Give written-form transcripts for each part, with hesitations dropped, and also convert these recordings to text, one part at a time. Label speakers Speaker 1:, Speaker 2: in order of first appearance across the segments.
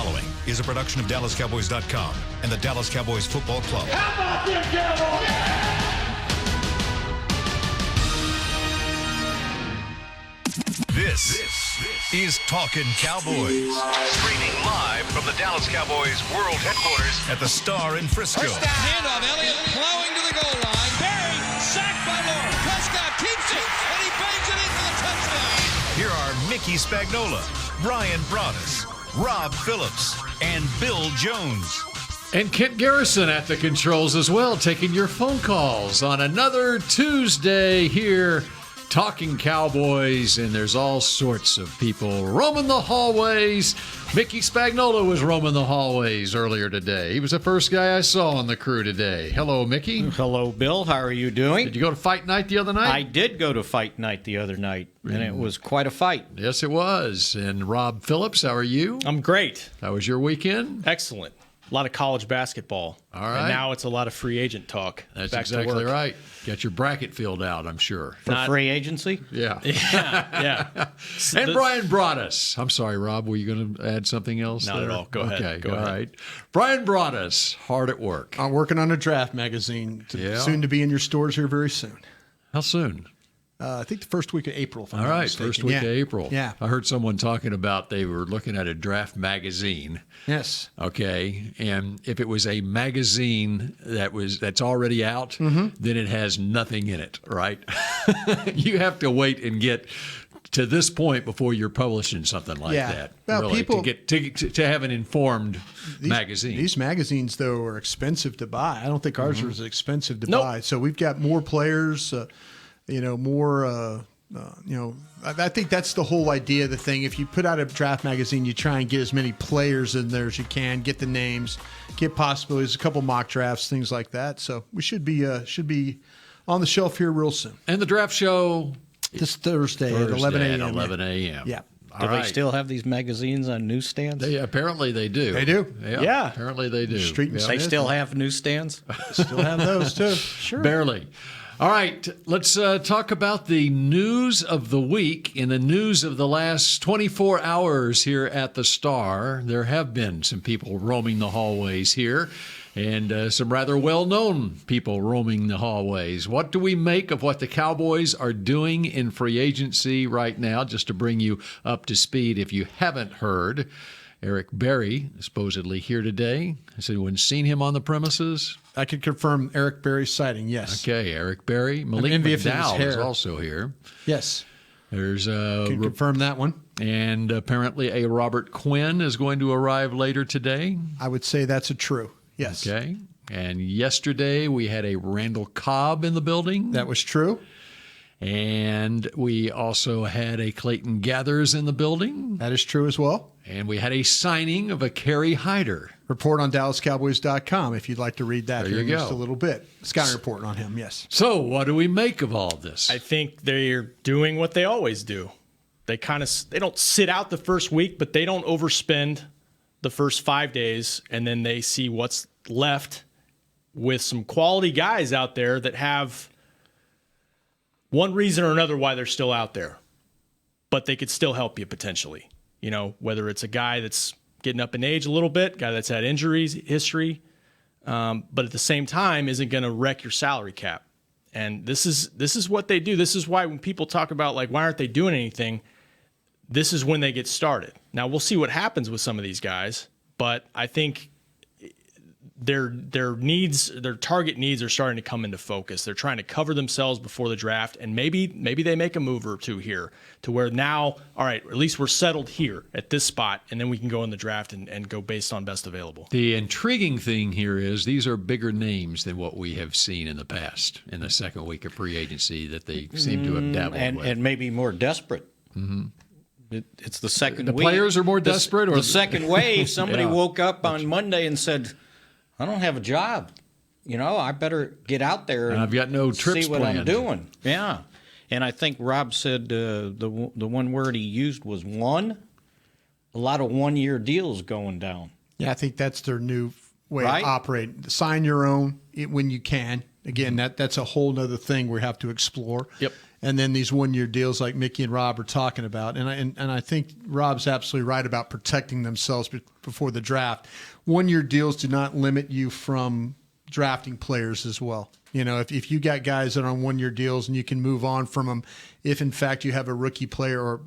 Speaker 1: following is a production of DallasCowboys.com and the Dallas Cowboys Football Club.
Speaker 2: How about them Cowboys?
Speaker 1: This is Talkin' Cowboys. Streaming live from the Dallas Cowboys World Headquarters at the Star in Frisco.
Speaker 3: First down handoff. Elliott plowing to the goal line. Barry sacked by Lawrence. Prescott keeps it, and he bangs it in for the touchdown.
Speaker 1: Here are Mickey Spagnola, Brian Broaddus, Rob Phillips, and Bill Jones.
Speaker 4: And Kent Garrison at the controls as well, taking your phone calls on another Tuesday here, Talking Cowboys, and there's all sorts of people roaming the hallways. Mickey Spagnola was roaming the hallways earlier today. He was the first guy I saw on the crew today. Hello, Mickey.
Speaker 5: Hello, Bill. How are you doing?
Speaker 4: Did you go to Fight Night the other night?
Speaker 5: I did go to Fight Night the other night, and it was quite a fight.
Speaker 4: Yes, it was. And Rob Phillips, how are you?
Speaker 6: I'm great.
Speaker 4: How was your weekend?
Speaker 6: Excellent. A lot of college basketball.
Speaker 4: All right.
Speaker 6: And now it's a lot of free agent talk.
Speaker 4: That's
Speaker 6: Back
Speaker 4: exactly
Speaker 6: to work.
Speaker 4: right. Got your bracket filled out, I'm sure.
Speaker 5: For free agency?
Speaker 4: Yeah.
Speaker 6: Yeah.
Speaker 4: And Brian Broaddus. I'm sorry, Rob, were you going to add something else?
Speaker 6: Not
Speaker 4: there?
Speaker 6: at all. Go ahead.
Speaker 4: Okay,
Speaker 6: Go
Speaker 4: all
Speaker 6: ahead.
Speaker 4: right. Brian Broaddus, hard at work.
Speaker 7: I'm working on a draft magazine. Soon to be in your stores here very soon.
Speaker 4: How soon?
Speaker 7: I think the first week of April. If I'm
Speaker 4: All
Speaker 7: not
Speaker 4: right,
Speaker 7: mistaken.
Speaker 4: first week of April.
Speaker 7: Yeah.
Speaker 4: I heard someone talking about they were looking at a draft magazine.
Speaker 7: Yes.
Speaker 4: Okay, and if it was a magazine that's already out, then it has nothing in it, right? You have to wait and get to this point before you're publishing something like that.
Speaker 7: Well,
Speaker 4: really,
Speaker 7: people
Speaker 4: to have an informed magazine.
Speaker 7: These magazines, though, are expensive to buy. I don't think ours are as expensive to
Speaker 6: Nope.
Speaker 7: buy. So we've got more players. More. I think that's the whole idea of the thing. If you put out a draft magazine, you try and get as many players in there as you can, get the names, get possibilities, a couple mock drafts, things like that. So we should be on the shelf here real soon.
Speaker 4: And the draft show
Speaker 7: This Thursday at 11 a.m.
Speaker 4: At 11 a.m.
Speaker 7: Yeah.
Speaker 5: Do they still have these magazines on newsstands?
Speaker 4: Apparently they do.
Speaker 7: They do?
Speaker 6: Yeah.
Speaker 4: Apparently they do.
Speaker 7: Street and
Speaker 4: Yeah.
Speaker 5: They still have newsstands?
Speaker 7: Still have those, too.
Speaker 5: Sure.
Speaker 4: Barely. All right, let's talk about the news of the week. In the news of the last 24 hours here at the Star, there have been some people roaming the hallways here, and some rather well-known people roaming the hallways. What do we make of what the Cowboys are doing in free agency right now? Just to bring you up to speed, if you haven't heard, Eric Berry supposedly here today. Has anyone seen him on the premises?
Speaker 7: I can confirm Eric Berry's sighting, yes.
Speaker 4: Okay, Eric Berry. Malik
Speaker 7: envious of his
Speaker 4: McDowell is
Speaker 7: hair.
Speaker 4: also here.
Speaker 7: Yes.
Speaker 4: There's
Speaker 7: Can confirm that one.
Speaker 4: and apparently a Robert Quinn is going to arrive later today.
Speaker 7: I would say that's a true. Yes.
Speaker 4: Okay. And yesterday we had a Randall Cobb in the building.
Speaker 7: That was true.
Speaker 4: And we also had a Clayton Gathers in the building.
Speaker 7: That is true as well.
Speaker 4: And we had a signing of a Kerry Hyder.
Speaker 7: Report on DallasCowboys.com if you'd like to read that
Speaker 4: There
Speaker 7: here
Speaker 4: you
Speaker 7: in just
Speaker 4: go.
Speaker 7: a little bit. Scouting report on him, yes.
Speaker 4: So what do we make of all this?
Speaker 6: I think they're doing what they always do. They don't sit out the first week, but they don't overspend the first 5 days, and then they see what's left with some quality guys out there that have one reason or another why they're still out there, but they could still help you potentially. You know, whether it's a guy that's getting up in age a little bit, guy that's had injuries history, but at the same time isn't going to wreck your salary cap. And this is what they do. This is why when people talk about, like, why aren't they doing anything, this is when they get started. Now, we'll see what happens with some of these guys, but I think their target needs are starting to come into focus. They're trying to cover themselves before the draft, and maybe they make a move or two here to where now, all right, at least we're settled here at this spot, and then we can go in the draft and go based on best available.
Speaker 4: The intriguing thing here is these are bigger names than what we have seen in the past in the second week of free agency that they seem to have dabbled with.
Speaker 5: And maybe more desperate. Mm-hmm. It's the second
Speaker 4: The
Speaker 5: week.
Speaker 4: players are more desperate? Or
Speaker 5: the second wave, somebody
Speaker 4: Yeah.
Speaker 5: woke up on Monday and said, I don't have a job. I better get out there and
Speaker 4: I've got no trips
Speaker 5: see what
Speaker 4: planned.
Speaker 5: I'm doing. Yeah. And I think Rob said the one word he used was one. A lot of one-year deals going down.
Speaker 7: Yeah, I think that's their new way
Speaker 5: Right?
Speaker 7: of operating. Sign your own when you can. Again, that's a whole other thing we have to explore.
Speaker 6: Yep.
Speaker 7: and then these 1-year deals like Mickey and Rob are talking about. And I think Rob's absolutely right about protecting themselves before the draft. 1-year deals do not limit you from drafting players as well. You know, if you got guys that are on 1-year deals and you can move on from them, if in fact you have a rookie player or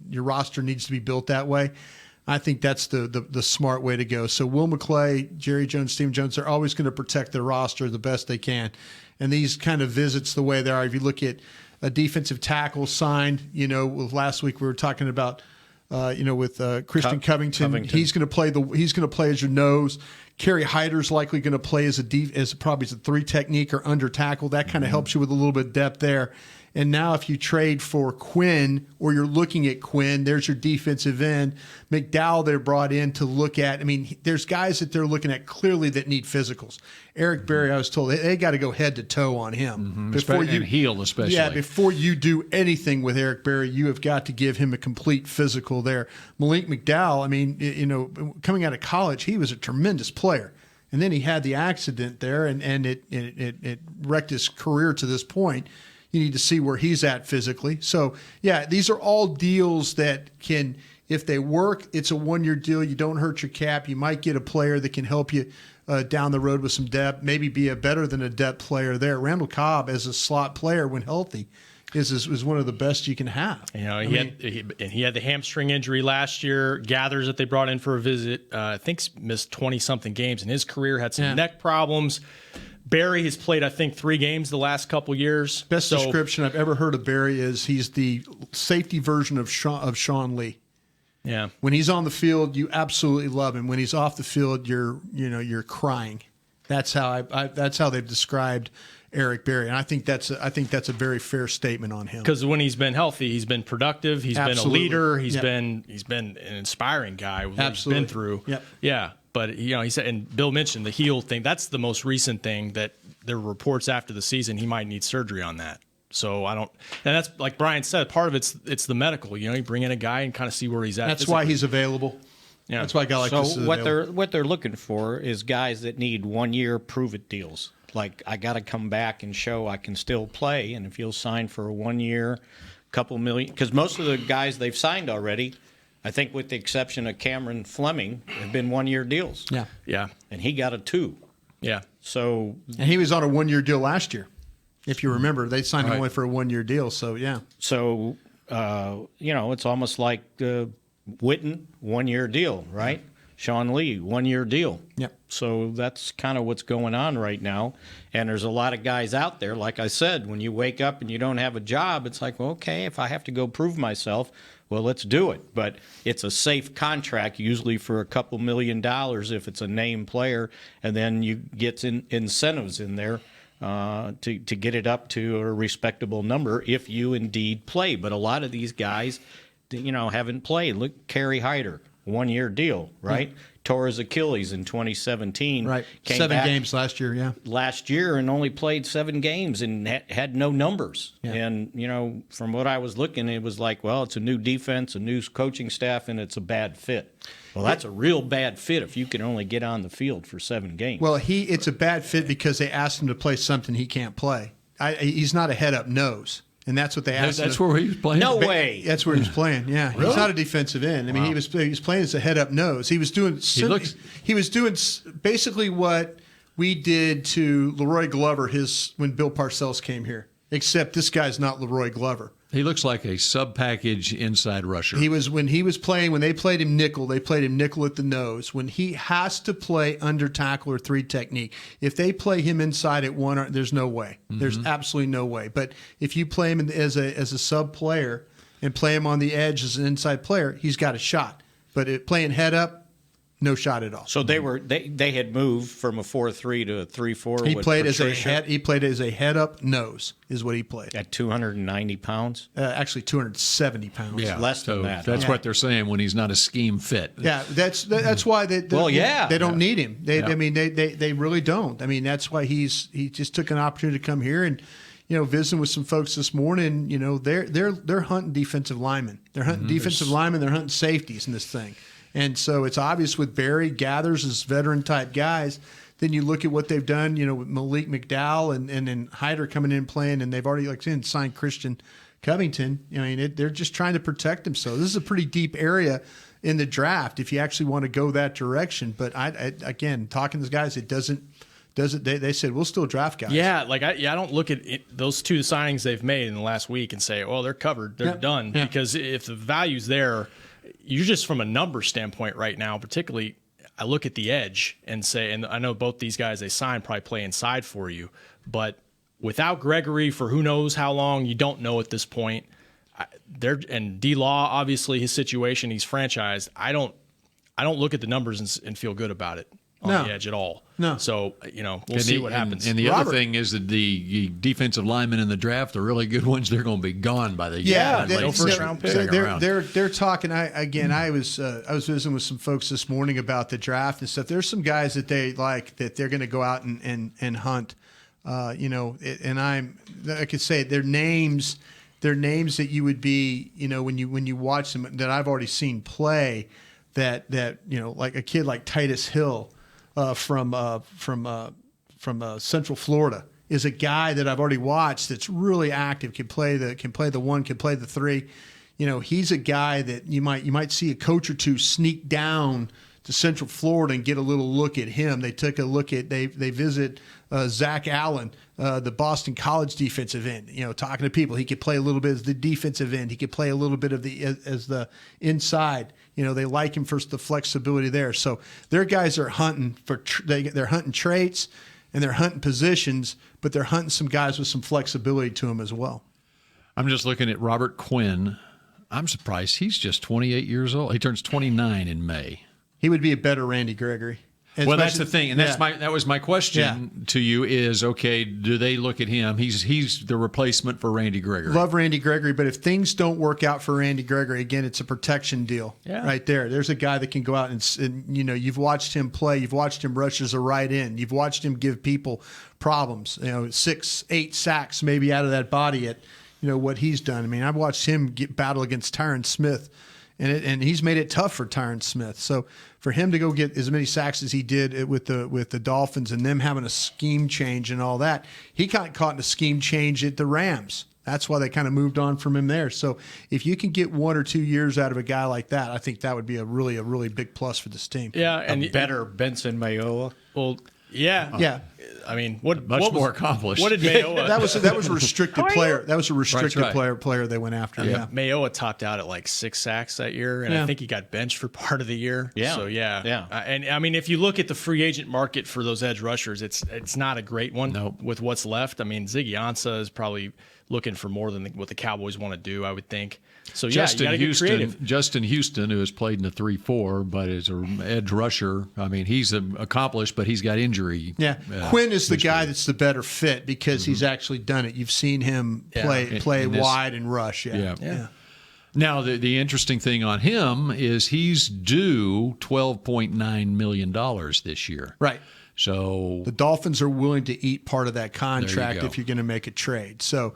Speaker 7: your roster needs to be built that way, I think that's the smart way to go. So Will McClay, Jerry Jones, Steve Jones, they're always going to protect their roster the best they can. And these kind of visits the way they are, if you look at a defensive tackle signed, you know, last week we were talking about, with Christian Covington. He's going to play as your nose. Kerry Hyder's likely going to play as probably as a 3 technique or under tackle. That kind of helps you with a little bit of depth there. And now if you trade for Quinn or you're looking at Quinn, there's your defensive end. McDowell they're brought in to look at. I mean, there's guys that they're looking at clearly that need physicals. Eric Berry, I was told, they got to go head to toe on him.
Speaker 4: Before you heel especially.
Speaker 7: Yeah, before you do anything with Eric Berry, you have got to give him a complete physical there. Malik McDowell, I mean, you know, coming out of college, he was a tremendous player. And then he had the accident there, and it wrecked his career to this point. You need to see where he's at physically. So, yeah, these are all deals that can, if they work, it's a 1-year deal. You don't hurt your cap. You might get a player that can help you down the road with some depth, maybe be a better than a depth player there. Randall Cobb, as a slot player when healthy, is one of the best you can have.
Speaker 6: You know, he had the hamstring injury last year. Gathers that they brought in for a visit, I think missed 20-something games in his career, had some neck problems. Barry has played, I think, 3 games the last couple years.
Speaker 7: Best description I've ever heard of Barry is he's the safety version of Sean Lee.
Speaker 6: Yeah.
Speaker 7: When he's on the field, you absolutely love him. When he's off the field, you're crying. That's how they've described Eric Berry, and I think that's a very fair statement on him.
Speaker 6: Because when he's been healthy, he's been productive. He's
Speaker 7: Absolutely.
Speaker 6: been a leader. He's
Speaker 7: Yep.
Speaker 6: been an inspiring guy. What
Speaker 7: Absolutely.
Speaker 6: He's been through.
Speaker 7: Yep.
Speaker 6: Yeah. But, you know, he said, and Bill mentioned the heel thing. That's the most recent thing that there were reports after the season he might need surgery on that. So and that's like Brian said, part of it's the medical. You know, you bring in a guy and kind of see where he's at.
Speaker 7: That's
Speaker 6: physically.
Speaker 7: why he's available.
Speaker 6: Yeah.
Speaker 7: That's why a guy like this is available.
Speaker 5: what they're looking for is guys that need 1-year prove-it deals. Like, I got to come back and show I can still play, and if you'll sign for a 1-year, couple million, because most of the guys they've signed already, I think with the exception of Cameron Fleming, have been 1-year deals.
Speaker 7: Yeah.
Speaker 6: Yeah.
Speaker 5: And he got a 2.
Speaker 6: Yeah.
Speaker 5: So,
Speaker 7: And he was on a 1-year deal last year. If you remember, they signed him only for a 1-year deal. So, yeah.
Speaker 5: So, you know, it's almost like Witten, 1-year deal, right? Sean Lee, 1-year deal.
Speaker 7: Yep.
Speaker 5: So that's kind of what's going on right now. And there's a lot of guys out there, like I said, when you wake up and you don't have a job, it's like, well, okay, if I have to go prove myself, well, let's do it. But it's a safe contract, usually for a couple $1 million if it's a named player, and then you get incentives in there to get it up to a respectable number if you indeed play. But a lot of these guys, you know, haven't played. Look, Kerry Hyder, 1-year deal, right? Tore his Achilles in 2017.
Speaker 7: Right.
Speaker 5: Came
Speaker 7: 7
Speaker 5: back
Speaker 7: games last year, yeah.
Speaker 5: last year and only played 7 games and had no numbers.
Speaker 7: Yeah.
Speaker 5: And, you know, from what I was looking, it was like, well, it's a new defense, a new coaching staff, and it's a bad fit. Well, that's a real bad fit if you can only get on the field for 7 games.
Speaker 7: Well, it's a bad fit because they asked him to play something he can't play. He's not a head-up nose. And that's what they asked him.
Speaker 4: That's where he was playing?
Speaker 5: No way.
Speaker 7: That's where he was playing. Yeah,
Speaker 4: Really?
Speaker 7: He's not a defensive end. I mean, he was playing as a head up nose. He was doing he was doing basically what we did to Leroy Glover when Bill Parcells came here. Except this guy's not Leroy Glover.
Speaker 4: He looks like a sub-package inside rusher.
Speaker 7: When they played him nickel at the nose. When he has to play under tackle or 3 technique, if they play him inside at 1, there's no way. Mm-hmm. There's absolutely no way. But if you play him as a sub player and play him on the edge as an inside player, he's got a shot. But playing head up, no shot at all.
Speaker 5: So they had moved from a 4-3 to a 3-4.
Speaker 7: He played as a head up nose is what he played.
Speaker 5: At 290 pounds?
Speaker 7: Actually 270 pounds.
Speaker 4: Yeah,
Speaker 5: less than that.
Speaker 4: That's what they're saying when he's not a scheme fit.
Speaker 7: Yeah, that's why they don't need him. I mean they really don't. I mean that's why he just took an opportunity to come here and visiting with some folks this morning. They're hunting defensive linemen. They're hunting defensive linemen. They're hunting safeties in this thing. And so it's obvious with Barry, Gathers as veteran-type guys then you look at what they've done, with Malik McDowell and then Hyder coming in and playing, and they've already signed Christian Covington. They're just trying to protect themselves. This is a pretty deep area in the draft if you actually want to go that direction. But again, talking to the guys, it doesn't. They said we'll still draft guys.
Speaker 6: Yeah, I don't look at those two signings they've made in the last week and say, they're covered, they're done. Yeah. Because if the value's there, you just from a number standpoint right now, particularly, I look at the edge and say, and I know both these guys they signed probably play inside for you, but without Gregory for who knows how long, you don't know at this point. And D-Law, obviously his situation, he's franchised. I don't look at the numbers and feel good about it on the edge at all.
Speaker 7: No.
Speaker 6: So, we'll see what happens.
Speaker 4: And the other thing is that the defensive linemen in the draft, the really good ones, they're going to be gone by the
Speaker 6: no first round pick.
Speaker 7: They're talking. I was visiting with some folks this morning about the draft and stuff. There's some guys that they like that they're going to go out and hunt. And I could say their names. They're names that you would be, when you watch them that I've already seen play. That like a kid like Titus Hill. From Central Florida is a guy that I've already watched that's really active, can play the 1, can play the 3. He's a guy that you might see a coach or two sneak down to Central Florida and get a little look at him. They took a look at they visit Zach Allen, the Boston College defensive end. Talking to people, he could play a little bit as the defensive end. He could play a little bit as the inside. They like him for the flexibility there. So their guys are hunting they're hunting traits and they're hunting positions, but they're hunting some guys with some flexibility to them as well.
Speaker 4: I'm just looking at Robert Quinn. I'm surprised he's just 28 years old. He turns 29 in May.
Speaker 7: He would be a better Randy Gregory.
Speaker 4: Well, that's the thing, and that was my question to you is, okay, do they look at him? He's the replacement for Randy Gregory.
Speaker 7: Love Randy Gregory, but if things don't work out for Randy Gregory, again, it's a protection deal right there. There's a guy that can go out and you've watched him play. You've watched him rush as a right end. You've watched him give people problems, 6, 8 sacks maybe out of that body at, what he's done. I mean, I've watched him battle against Tyron Smith. And he's made it tough for Tyron Smith. So for him to go get as many sacks as he did with the Dolphins and them having a scheme change and all that, he got caught in a scheme change at the Rams. That's why they kind of moved on from him there. So if you can get 1 or 2 years out of a guy like that, I think that would be a really big plus for this team.
Speaker 5: Yeah, and a better Benson Mayowa.
Speaker 6: Well, yeah. I mean, what
Speaker 4: more accomplished?
Speaker 6: What did Mayowa?
Speaker 7: that was a restricted player. That was a restricted player they went after. Yeah.
Speaker 6: Mayowa topped out at like 6 sacks that year, and I think he got benched for part of the year.
Speaker 5: Yeah.
Speaker 6: So and I mean, if you look at the free agent market for those edge rushers, it's not a great one with what's left. I mean, Ziggy Ansah is probably looking for more than what the Cowboys want to do, I would think. So
Speaker 4: Justin
Speaker 6: you get creative.
Speaker 4: Justin Houston, who has played in the 3-4, but is an edge rusher. I mean, he's accomplished, but he's got injury.
Speaker 7: Yeah, Quinn is the guy that's the better fit because he's actually done it. You've seen him play wide and rush. Yeah.
Speaker 4: Now, the interesting thing on him is he's due $12.9 million this year.
Speaker 7: Right.
Speaker 4: So
Speaker 7: the Dolphins are willing to eat part of that contract if you're going to make a trade. So.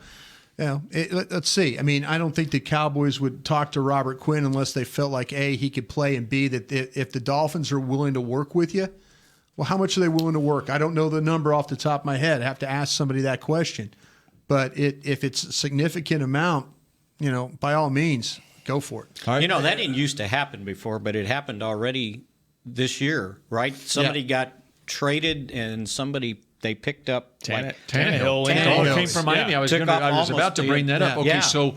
Speaker 7: Let's see. I mean, I don't think the Cowboys would talk to Robert Quinn unless they felt like, A, he could play, and B, that if the Dolphins are willing to work with you, well, how much are they willing to work? I don't know the number off the top of my head. I have to ask somebody that question. But if it's a significant amount, by all means, go for it.
Speaker 5: That didn't used to happen before, but it happened already this year, right? Somebody got traded and they picked up
Speaker 4: Tannehill came from Miami. I was about to bring that up. Okay, so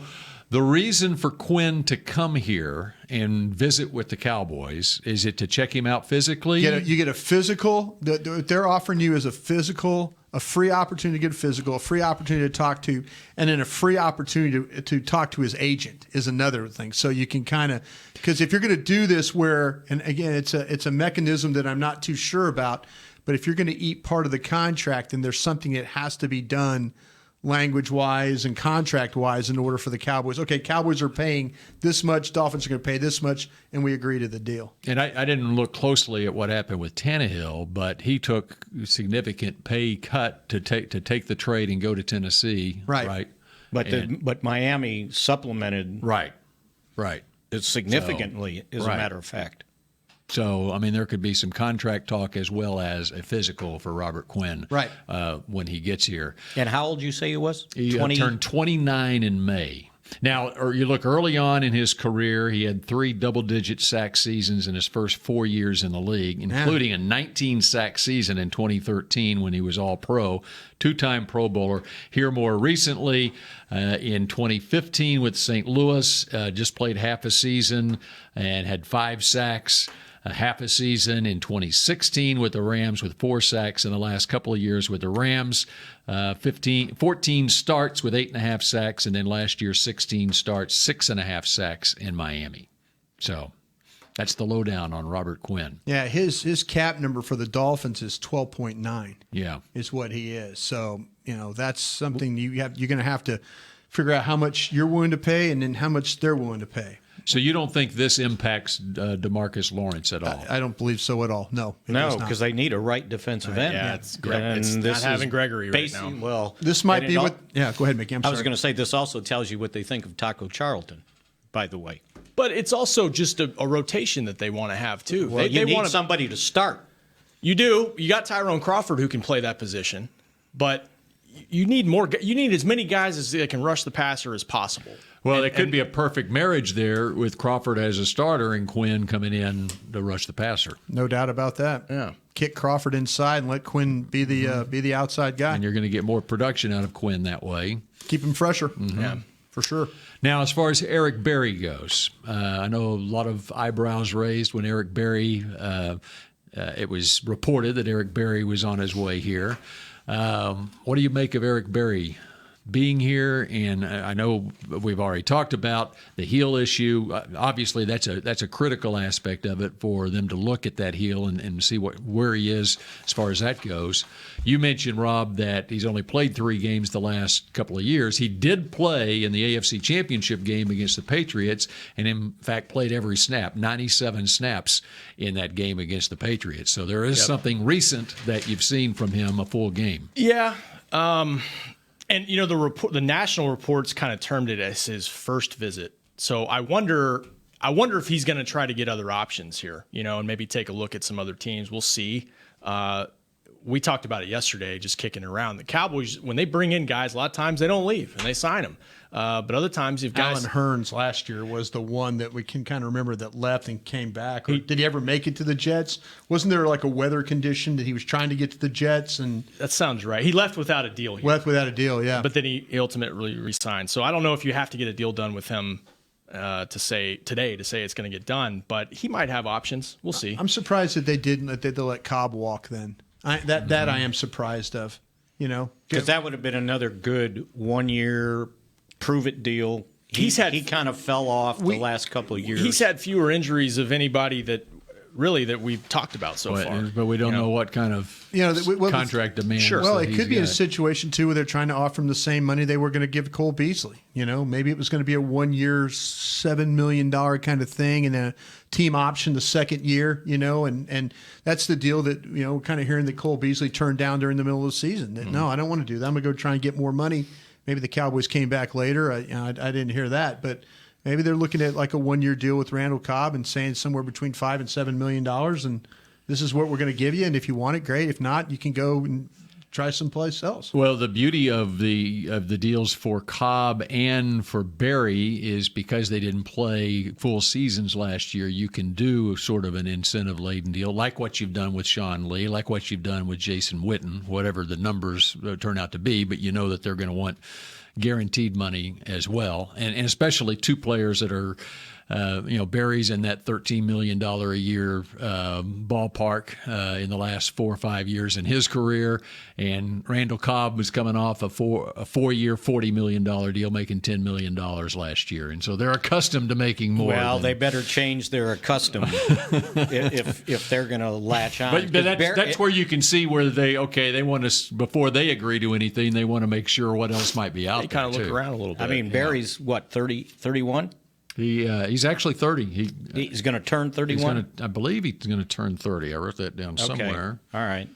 Speaker 4: the reason for Quinn to come here and visit with the Cowboys, is it to check him out physically?
Speaker 7: You get a physical. They're offering you as a physical, a free opportunity to get a physical, a free opportunity to talk to, and then a free opportunity to talk to his agent is another thing. So you can kind of, because if you're going to do this and again, it's a mechanism that I'm not too sure about, but if you're going to eat part of the contract, then there's something that has to be done language-wise and contract-wise in order for the Cowboys. Okay, Cowboys are paying this much, Dolphins are going to pay this much, and we agree to the deal.
Speaker 4: And I didn't look closely at what happened with Tannehill, but he took a significant pay cut to take the trade and go to Tennessee.
Speaker 7: Right.
Speaker 5: But Miami supplemented
Speaker 4: Right.
Speaker 5: it significantly, as a matter of fact.
Speaker 4: So, I mean, there could be some contract talk as well as a physical for Robert Quinn when he gets here.
Speaker 5: And how old you say he was?
Speaker 4: He turned 29 in May. Now, or you look early on in his career, he had 3 double-digit sack seasons in his first 4 years in the league, including a 19-sack season in 2013 when he was All-Pro, 2-time Pro Bowler. Here more recently, in 2015 with St. Louis, just played half a season and had 5 sacks. Half a season in 2016 with the Rams with 4 sacks in the last couple of years with the Rams. 14 starts with 8.5 sacks, and then last year 16 starts, 6.5 sacks in Miami. So that's the lowdown on Robert Quinn.
Speaker 7: Yeah, his cap number for the Dolphins is 12.9.
Speaker 4: Yeah,
Speaker 7: is what he is. So that's something you're going to have to figure out how much you're willing to pay, and then how much they're willing to pay.
Speaker 4: So you don't think this impacts DeMarcus Lawrence at all?
Speaker 7: I don't believe so at all. No,
Speaker 5: because they need a right defensive end.
Speaker 6: Yeah, it's not having Gregory right now.
Speaker 5: Well,
Speaker 7: this might be what. Yeah, go ahead, Mickey. I
Speaker 5: was going to say this also tells you what they think of Taco Charlton, by the way.
Speaker 6: But it's also just a rotation that they want to have too.
Speaker 5: Well,
Speaker 6: they
Speaker 5: need
Speaker 6: want
Speaker 5: somebody to start.
Speaker 6: You do. You got Tyrone Crawford who can play that position, but you need more. You need as many guys as they can rush the passer as possible.
Speaker 4: Well, it could be a perfect marriage there with Crawford as a starter and Quinn coming in to rush the passer.
Speaker 7: No doubt about that.
Speaker 6: Yeah,
Speaker 7: kick Crawford inside and let Quinn be the outside guy.
Speaker 4: And you're going to get more production out of Quinn that way.
Speaker 7: Keep him fresher.
Speaker 4: Mm-hmm.
Speaker 6: Yeah,
Speaker 7: for sure.
Speaker 4: Now, as far as Eric Berry goes, I know a lot of eyebrows raised when Eric Berry. It was reported that Eric Berry was on his way here. What do you make of Eric Berry being here? And I know we've already talked about the heel issue. Obviously, that's a critical aspect of it for them to look at that heel and see where he is as far as that goes. You mentioned, Rob, that he's only played 3 games the last couple of years. He did play in the AFC Championship game against the Patriots, and in fact played every snap, 97 snaps in that game against the Patriots. So there is something recent that you've seen from him, a full game.
Speaker 6: Yeah. And the national reports kind of termed it as his first visit. So I wonder if he's going to try to get other options here, and maybe take a look at some other teams. We'll see. We talked about it yesterday, just kicking it around. The Cowboys, when they bring in guys, a lot of times they don't leave and they sign them. But other times you've guys.
Speaker 7: Alan Hearns last year was the one that we can kind of remember that left and came back. Did he ever make it to the Jets? Wasn't there like a weather condition that he was trying to get to the Jets? And
Speaker 6: that sounds right. He left without a deal here.
Speaker 7: Left without a deal, yeah.
Speaker 6: But then he ultimately resigned. So I don't know if you have to get a deal done with him to say it's going to get done. But he might have options. We'll see.
Speaker 7: I'm surprised that they didn't. That they let Cobb walk then. That I am surprised of.
Speaker 5: Because that would have been another good 1-year prove-it deal. He kind of fell off the last couple of years.
Speaker 6: He's had fewer injuries of anybody that we've talked about so far.
Speaker 4: But we don't know what kind of contract demand.
Speaker 7: Sure. Well, it could be a situation, too, where they're trying to offer him the same money they were going to give Cole beasley. Maybe it was going to be a 1-year, $7 million kind of thing and a team option the second year, and that's the deal that, kind of hearing that Cole Beasley turned down during the middle of the season. That, no, I don't want to do that. I'm going to go try and get more money. Maybe the Cowboys came back later. I didn't hear that, but maybe they're looking at like a 1-year deal with Randall Cobb and saying somewhere between $5 and $7 million, and this is what we're going to give you. And if you want it, great. If not, you can go and try someplace else.
Speaker 4: Well, the beauty of the deals for Cobb and for Berry is because they didn't play full seasons last year, you can do sort of an incentive-laden deal, like what you've done with Sean Lee, like what you've done with Jason Witten, whatever the numbers turn out to be, but you know that they're going to want guaranteed money as well, and especially 2 players that are Berry's in that $13 million a year ballpark in the last 4 or 5 years in his career. And Randall Cobb was coming off a 4-year, $40 million deal, making $10 million last year. And so they're accustomed to making more.
Speaker 5: Well, they better change their accustomed if they're going to latch on.
Speaker 4: But that's where you can see where they want to, before they agree to anything, they want to make sure what else might be out there.
Speaker 6: They kind of look around a little bit.
Speaker 5: I mean, Berry's, 31?
Speaker 4: He's actually 30.
Speaker 5: He's going to turn 31?
Speaker 4: I believe he's going to turn 30. I wrote that down somewhere.
Speaker 5: All right.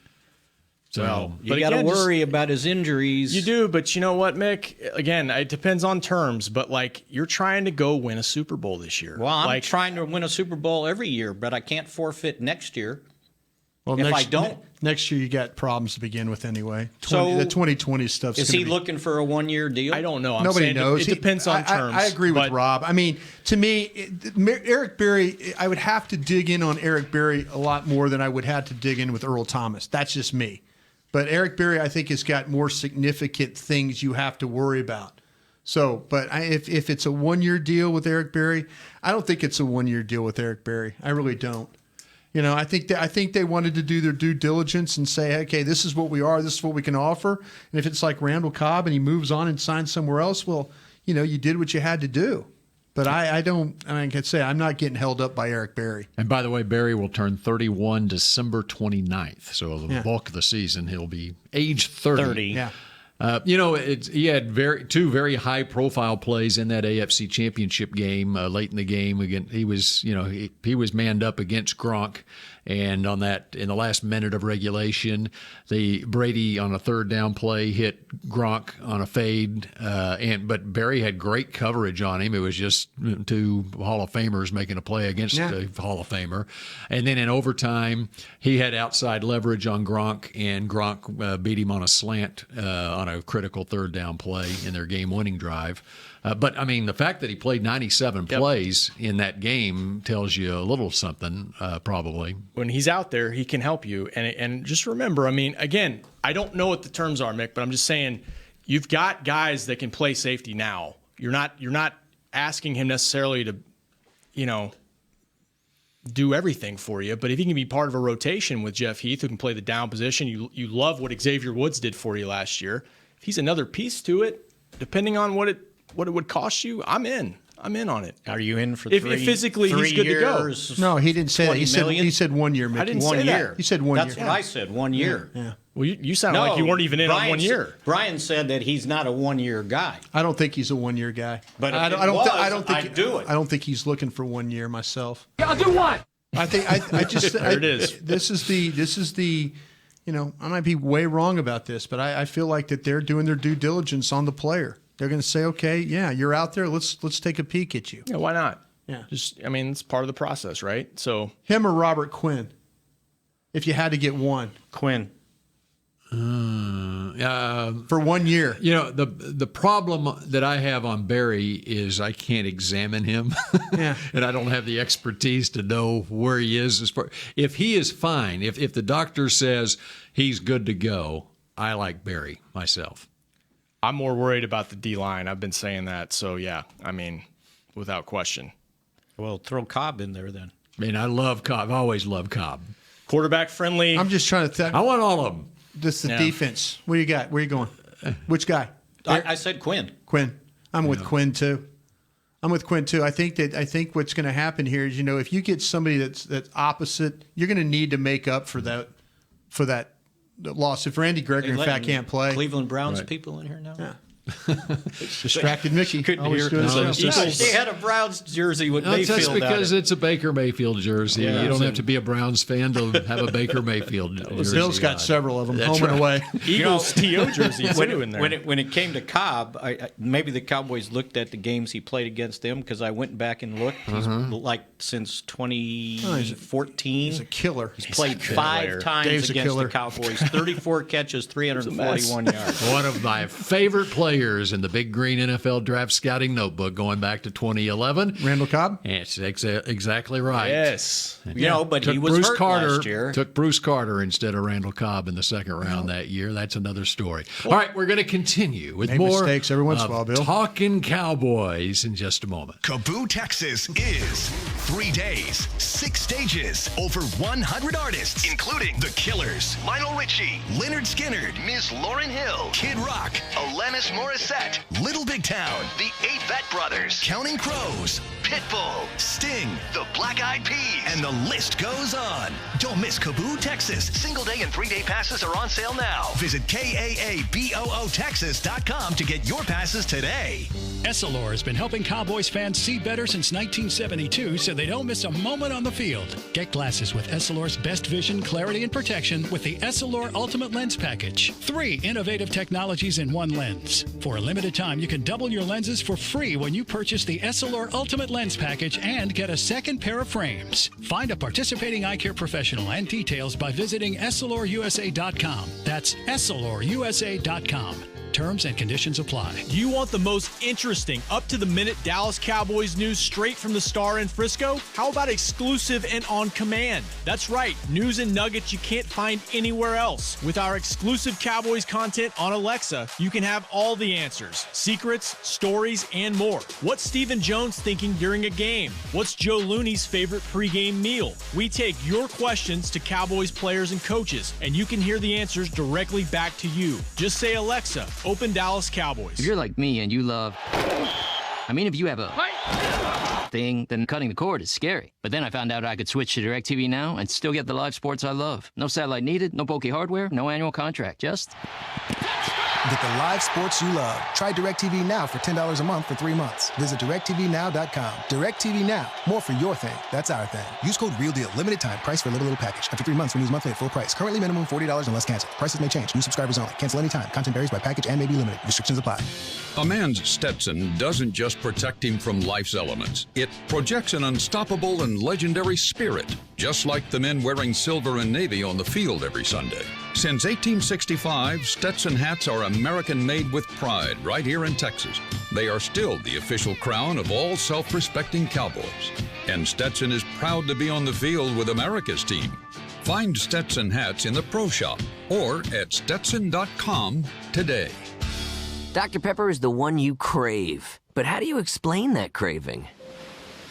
Speaker 4: So
Speaker 5: you got to worry about his injuries.
Speaker 6: You do, but you know what, Mick? Again, it depends on terms, but like you're trying to go win a Super Bowl this year.
Speaker 5: Well, I'm trying to win a Super Bowl every year, but I can't forfeit next year.
Speaker 7: Well,
Speaker 5: if I don't,
Speaker 7: next year you got problems to begin with anyway.
Speaker 5: So
Speaker 7: the 2020 stuff.
Speaker 5: Is he looking for a 1-year deal?
Speaker 6: I don't know.
Speaker 7: Nobody knows.
Speaker 6: It depends on terms.
Speaker 7: I agree with Rob. I mean, to me, Eric Berry, I would have to dig in on Eric Berry a lot more than I would have to dig in with Earl Thomas. That's just me. But Eric Berry, I think, has got more significant things you have to worry about. So, but if it's a 1-year deal with Eric Berry, I don't think it's a 1-year deal with Eric Berry. I really don't. You know, I think they wanted to do their due diligence and say, okay, this is what we are, this is what we can offer. And if it's like Randall Cobb and he moves on and signs somewhere else, well, you know, you did what you had to do. But I can say I'm not getting held up by Eric Berry.
Speaker 4: And by the way, Berry will turn 31 December 29th. So the bulk of the season, he'll be age 30.
Speaker 7: Yeah.
Speaker 4: You know, he had two very high-profile plays in that AFC Championship game late in the game. Again, he was manned up against Gronk, and in the last minute of regulation, Brady on a third down play hit Gronk on a fade, but Berry had great coverage on him. It was just two Hall of Famers making a play against a Hall of Famer, and then in overtime, he had outside leverage on Gronk, and Gronk beat him on a slant on a critical third down play in their game-winning drive. But, I mean, the fact that he played 97 plays in that game tells you a little something, probably.
Speaker 6: When he's out there, he can help you. And just remember, I mean, again, I don't know what the terms are, Mick, but I'm just saying you've got guys that can play safety now. You're not asking him necessarily to, you know, do everything for you, but if he can be part of a rotation with Jeff Heath, who can play the down position, you love what Xavier Woods did for you last year. If he's another piece to it, depending on what it would cost you, I'm in on it.
Speaker 5: Are you in for
Speaker 6: if physically he's good
Speaker 5: years,
Speaker 6: to go?
Speaker 7: No, he didn't say that. He said 1 year, Mickey.
Speaker 6: I didn't
Speaker 5: 1
Speaker 6: say
Speaker 5: year.
Speaker 6: that.
Speaker 7: He said 1 year.
Speaker 5: That's what I said. 1 year.
Speaker 7: Yeah.
Speaker 6: Well, you sounded like you weren't even in on 1 year.
Speaker 5: Brian said that he's not a 1-year guy.
Speaker 7: I don't think he's a 1-year guy.
Speaker 5: But if
Speaker 7: I don't think
Speaker 5: I'd do it.
Speaker 7: I don't think he's looking for 1 year myself.
Speaker 2: I'll do what?
Speaker 7: I think I just
Speaker 6: There it is.
Speaker 7: This is the you know, I might be way wrong about this, but I feel like that they're doing their due diligence on the player. They're going to say, okay, yeah, you're out there. Let's take a peek at you.
Speaker 6: Yeah, why not?
Speaker 7: Yeah.
Speaker 6: It's part of the process, right? So
Speaker 7: him or Robert Quinn, if you had to get one.
Speaker 5: Quinn.
Speaker 7: For 1 year.
Speaker 4: You know, the problem that I have on Berry is I can't examine him.
Speaker 7: Yeah.
Speaker 4: And I don't have the expertise to know where he is. If he is fine, if the doctor says he's good to go, I like Berry myself.
Speaker 6: I'm more worried about the D-line. I've been saying that. So, yeah, I mean, without question.
Speaker 5: Well, throw Cobb in there then.
Speaker 4: I mean, I love Cobb. I've always loved Cobb.
Speaker 6: Quarterback friendly.
Speaker 7: I'm just trying to think.
Speaker 4: I want all of them.
Speaker 7: This the defense. What do you got? Where are you going? Which guy?
Speaker 5: I said Quinn.
Speaker 7: Quinn. I'm with Quinn too. I think what's going to happen here is, you know, if you get somebody that's opposite, you're going to need to make up for that loss. If Randy Gregory, in fact, can't play.
Speaker 5: Cleveland Browns people in here now?
Speaker 7: Yeah. Distracted Mickey.
Speaker 6: Couldn't
Speaker 7: Always
Speaker 6: hear
Speaker 7: doing
Speaker 6: it.
Speaker 7: his
Speaker 6: No,
Speaker 7: stuff.
Speaker 5: They had a Browns jersey with Mayfield
Speaker 4: That's because
Speaker 5: on it.
Speaker 4: it's a Baker Mayfield jersey.
Speaker 5: Yeah,
Speaker 4: you don't have to be a Browns fan to have a Baker Mayfield jersey.
Speaker 7: Bill's got several of them,
Speaker 4: That's
Speaker 7: home and away.
Speaker 6: Eagles TO jersey too in there.
Speaker 5: When it came to Cobb, maybe the Cowboys looked at the games he played against them, because I went back and looked. He's like since 2014.
Speaker 7: He's a killer.
Speaker 5: He's played 5 times
Speaker 7: Dave's a
Speaker 5: against
Speaker 7: killer.
Speaker 5: the Cowboys. 34 catches, 341 yards.
Speaker 4: One of my favorite players in the Big Green NFL Draft Scouting Notebook going back to 2011.
Speaker 7: Randall Cobb?
Speaker 4: That's exactly right.
Speaker 6: Yes.
Speaker 5: But he was hurt last year.
Speaker 4: Took Bruce Carter instead of Randall Cobb in the second round that year. That's another story. All right, we're going to continue with
Speaker 7: Make
Speaker 4: more
Speaker 7: mistakes every once in a while, Bill.
Speaker 4: Talkin' Cowboys in just a moment.
Speaker 1: Kaboo, Texas is 3 days, 6 stages, over 100 artists, including The Killers, Lionel Richie, Leonard Skinner, Ms. Lauryn Hill, Kid Rock, Alanis Morissette, Little Big Town, The Eight Vet Brothers, Counting Crows, Pitbull, Sting, The Black Eyed Peas, and the list goes on. Don't miss Kaboo, Texas. Single-day and 3-day passes are on sale now. Visit KAABOOTexas.com to get your passes today.
Speaker 8: Essilor has been helping Cowboys fans see better since 1972 so they don't miss a moment on the field. Get glasses with Essilor's best vision, clarity, and protection with the Essilor Ultimate Lens Package. 3 innovative technologies in one lens. For a limited time, you can double your lenses for free when you purchase the Essilor Ultimate Lens Package and get a second pair of frames. Find a participating eye care professional and details by visiting EssilorUSA.com. That's EssilorUSA.com. Terms and conditions apply.
Speaker 6: Do you want the most interesting, up-to-the-minute Dallas Cowboys news straight from the Star in Frisco? How about exclusive and on command? That's right, news and nuggets you can't find anywhere else. With our exclusive Cowboys content on Alexa, you can have all the answers, secrets, stories, and more. What's Stephen Jones thinking during a game? What's Joe Looney's favorite pregame meal? We take your questions to Cowboys players and coaches, and you can hear the answers directly back to you. Just say, Alexa, open Dallas Cowboys.
Speaker 9: If you're like me and you love... if you have a thing, then cutting the cord is scary. But then I found out I could switch to DirecTV Now and still get the live sports I love. No satellite needed, no bulky hardware, no annual contract, just...
Speaker 10: Get the live sports you love. Try DirecTV Now for $10 a month for 3 months. Visit DirecTVNow.com. DirecTV Now. More for your thing. That's our thing. Use code REALDEAL. Limited time. Price for little package. After 3 months, renews monthly at full price. Currently minimum $40 unless canceled. Prices may change. New subscribers only. Cancel anytime. Content varies by package and may be limited. Restrictions apply.
Speaker 11: A man's Stetson doesn't just protect him from life's elements. It projects an unstoppable and legendary spirit, just like the men wearing silver and navy on the field every Sunday. Since 1865, Stetson hats are American-made with pride right here in Texas. They are still the official crown of all self-respecting Cowboys. And Stetson is proud to be on the field with America's team. Find Stetson hats in the Pro Shop or at Stetson.com today.
Speaker 12: Dr. Pepper is the one you crave. But how do you explain that craving?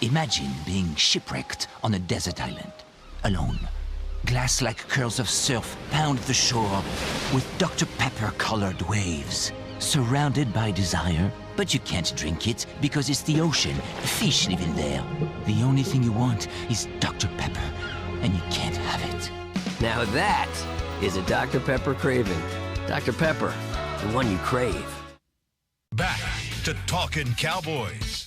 Speaker 13: Imagine being shipwrecked on a desert island, alone. Glass-like curls of surf pound the shore with Dr. Pepper-colored waves. Surrounded by desire, but you can't drink it because it's the ocean. Fish live in there. The only thing you want is Dr. Pepper, and you can't have it.
Speaker 12: Now that is a Dr. Pepper craving. Dr. Pepper, the one you crave.
Speaker 1: Back to Talkin' Cowboys.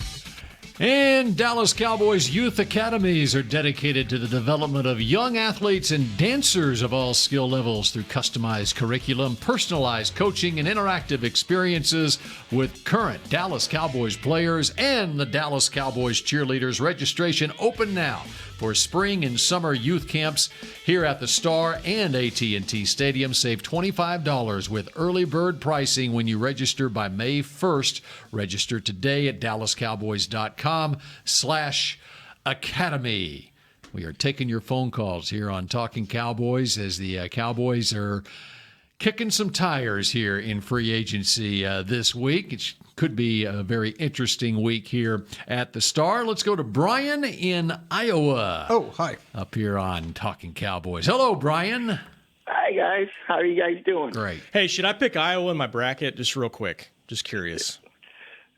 Speaker 4: And Dallas Cowboys youth academies are dedicated to the development of young athletes and dancers of all skill levels through customized curriculum, personalized coaching, and interactive experiences with current Dallas Cowboys players and the Dallas Cowboys cheerleaders. Registration open now for spring and summer youth camps here at the Star and AT&T Stadium. Save $25 with early bird pricing when you register by May 1st. Register today at dallascowboys.com/academy. We are taking your phone calls here on Talking Cowboys as the Cowboys are kicking some tires here in free agency this week. It could be a very interesting week here at the Star. Let's go to Brian in Iowa.
Speaker 7: Oh, hi.
Speaker 4: Up here on Talking Cowboys. Hello, Brian.
Speaker 14: Hi, guys. How are you guys doing?
Speaker 4: Great.
Speaker 6: Hey, should I pick Iowa in my bracket? Just real quick. Just curious.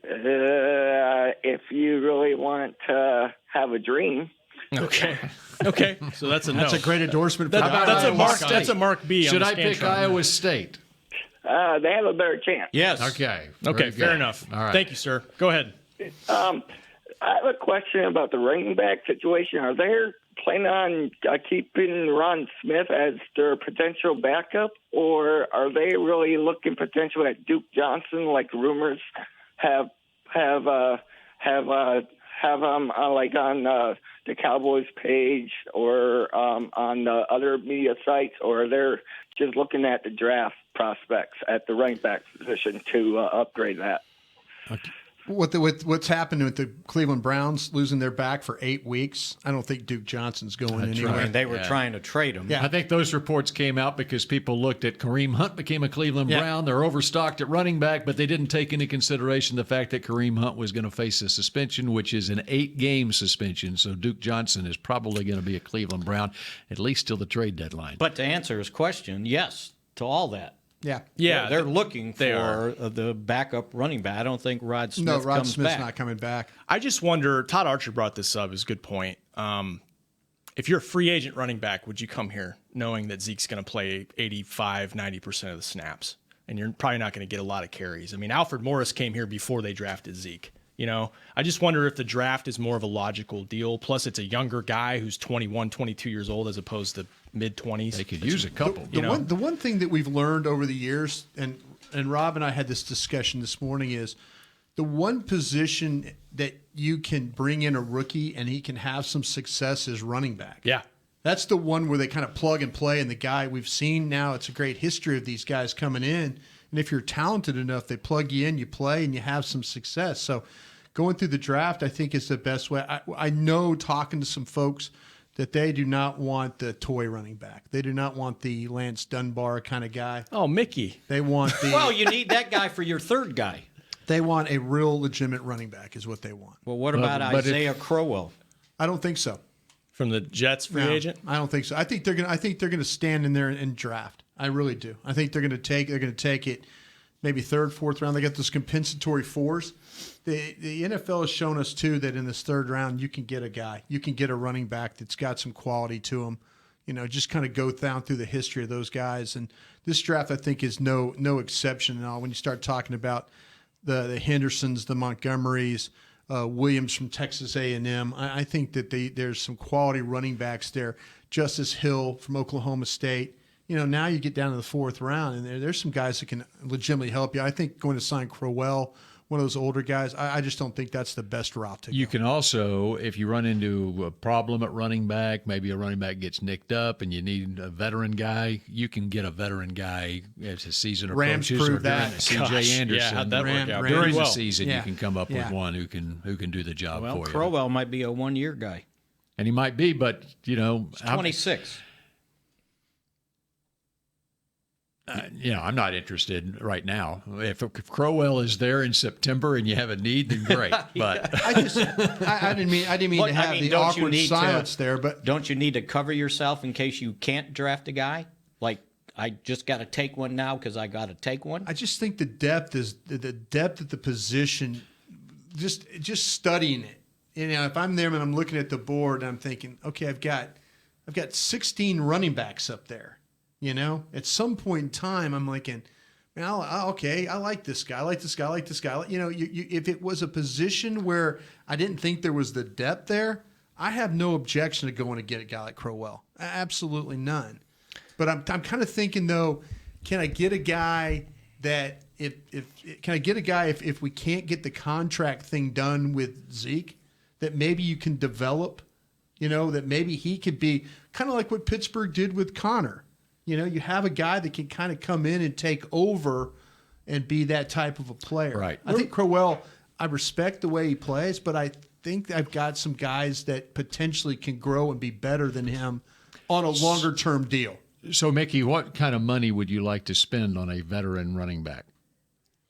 Speaker 14: If you really want to have a dream.
Speaker 6: Okay. Okay. So that's a no.
Speaker 7: That's a great endorsement. For
Speaker 6: that's a mark. That's a mark B.
Speaker 4: Should I pick Iowa State?
Speaker 14: They have a better chance.
Speaker 6: Yes.
Speaker 4: Okay.
Speaker 6: Okay. Fair enough.
Speaker 4: All right.
Speaker 6: Thank you, sir. Go ahead.
Speaker 14: I have a question about the running back situation. Are they planning on keeping Ron Smith as their potential backup, or are they really looking potentially at Duke Johnson, like rumors have like on the Cowboys page or on the other media sites, or they're just looking at the draft prospects at the running back position to upgrade that?
Speaker 7: Okay. What's happened with the Cleveland Browns losing their back for 8 weeks, I don't think Duke Johnson's going anywhere.
Speaker 5: Right. They were trying to trade him.
Speaker 4: Yeah. I think those reports came out because people looked at Kareem Hunt became a Cleveland Brown. They're overstocked at running back, but they didn't take into consideration the fact that Kareem Hunt was going to face a suspension, which is an 8-game suspension. So Duke Johnson is probably going to be a Cleveland Brown, at least till the trade deadline.
Speaker 5: But to answer his question, yes, to all that.
Speaker 7: Yeah,
Speaker 5: they're looking for the backup running back. I don't think Rod Smith comes back.
Speaker 7: No, Rod Smith's not coming back.
Speaker 6: I just wonder, Todd Archer brought this up, is a good point. if you're a free agent running back, would you come here knowing that Zeke's going to play 85, 90% of the snaps? And you're probably not going to get a lot of carries. I mean, Alfred Morris came here before they drafted Zeke. I just wonder if the draft is more of a logical deal. Plus, it's a younger guy who's 21, 22 years old as opposed to mid-20s.
Speaker 4: They could use a couple.
Speaker 7: The one thing that we've learned over the years, and Rob and I had this discussion this morning, is the one position that you can bring in a rookie and he can have some success is running back.
Speaker 6: Yeah.
Speaker 7: That's the one where they kind of plug and play, and the guy we've seen now, it's a great history of these guys coming in. And if you're talented enough, they plug you in, you play, and you have some success. So going through the draft, I think, is the best way. I know, talking to some folks, that they do not want the toy running back. They do not want the Lance Dunbar kind of guy.
Speaker 6: Oh, Mickey.
Speaker 7: They want the
Speaker 5: Well, you need that guy for your third guy.
Speaker 7: They want a real legitimate running back is what they want.
Speaker 5: Well, what about Isaiah Crowell?
Speaker 7: I don't think so.
Speaker 6: From the Jets free agent?
Speaker 7: I don't think so. I think they're gonna stand in there and draft. I really do. I think they're gonna take it maybe third, fourth round. They got those compensatory fours. The NFL has shown us too that in this third round you can get a guy. You can get a running back that's got some quality to him. Just kind of go down through the history of those guys. And this draft, I think, is no exception at all. When you start talking about the Hendersons, the Montgomerys, Williams from Texas A&M. I think that there's some quality running backs there. Justice Hill from Oklahoma State. Now you get down to the fourth round, and there's some guys that can legitimately help you. I think going to sign Crowell, one of those older guys, I just don't think that's the best route to go.
Speaker 4: You can also, if you run into a problem at running back, maybe a running back gets nicked up and you need a veteran guy, you can get a veteran guy as the season
Speaker 7: Rams
Speaker 4: approaches.
Speaker 7: proved that.
Speaker 4: C.J. Anderson.
Speaker 6: Yeah, how'd that work out?
Speaker 4: During the
Speaker 6: well.
Speaker 4: season,
Speaker 7: Yeah.
Speaker 4: you can come up
Speaker 7: Yeah.
Speaker 4: with one who can do the job
Speaker 5: Well,
Speaker 4: for you.
Speaker 5: Crowell might be a one-year guy.
Speaker 4: And he might be, but,
Speaker 5: He's 26.
Speaker 4: I'm not interested right now. If Crowell is there in September and you have a need, then great. But
Speaker 7: I didn't mean
Speaker 5: Look,
Speaker 7: to have the
Speaker 5: don't you
Speaker 7: awkward
Speaker 5: need
Speaker 7: silence there, but
Speaker 5: don't you need to cover yourself in case you can't draft a guy? Like, I just got to take one now because I got to take one.
Speaker 7: I just think the depth at the position. Just studying it. If I'm there and I'm looking at the board, and I'm thinking, okay, I've got 16 running backs up there. At some point in time, I'm thinking, man, I like this guy. I like this guy. I like this guy. If it was a position where I didn't think there was the depth there, I have no objection to going to get a guy like Crowell. Absolutely none. But I'm kind of thinking though, can I get a guy that if we can't get the contract thing done with Zeke, that maybe you can develop, that maybe he could be kind of like what Pittsburgh did with Connor. You have a guy that can kind of come in and take over and be that type of a player.
Speaker 4: Right.
Speaker 7: I think Crowell, I respect the way he plays, but I think I've got some guys that potentially can grow and be better than him on a longer-term deal.
Speaker 4: So, Mickey, what kind of money would you like to spend on a veteran running back?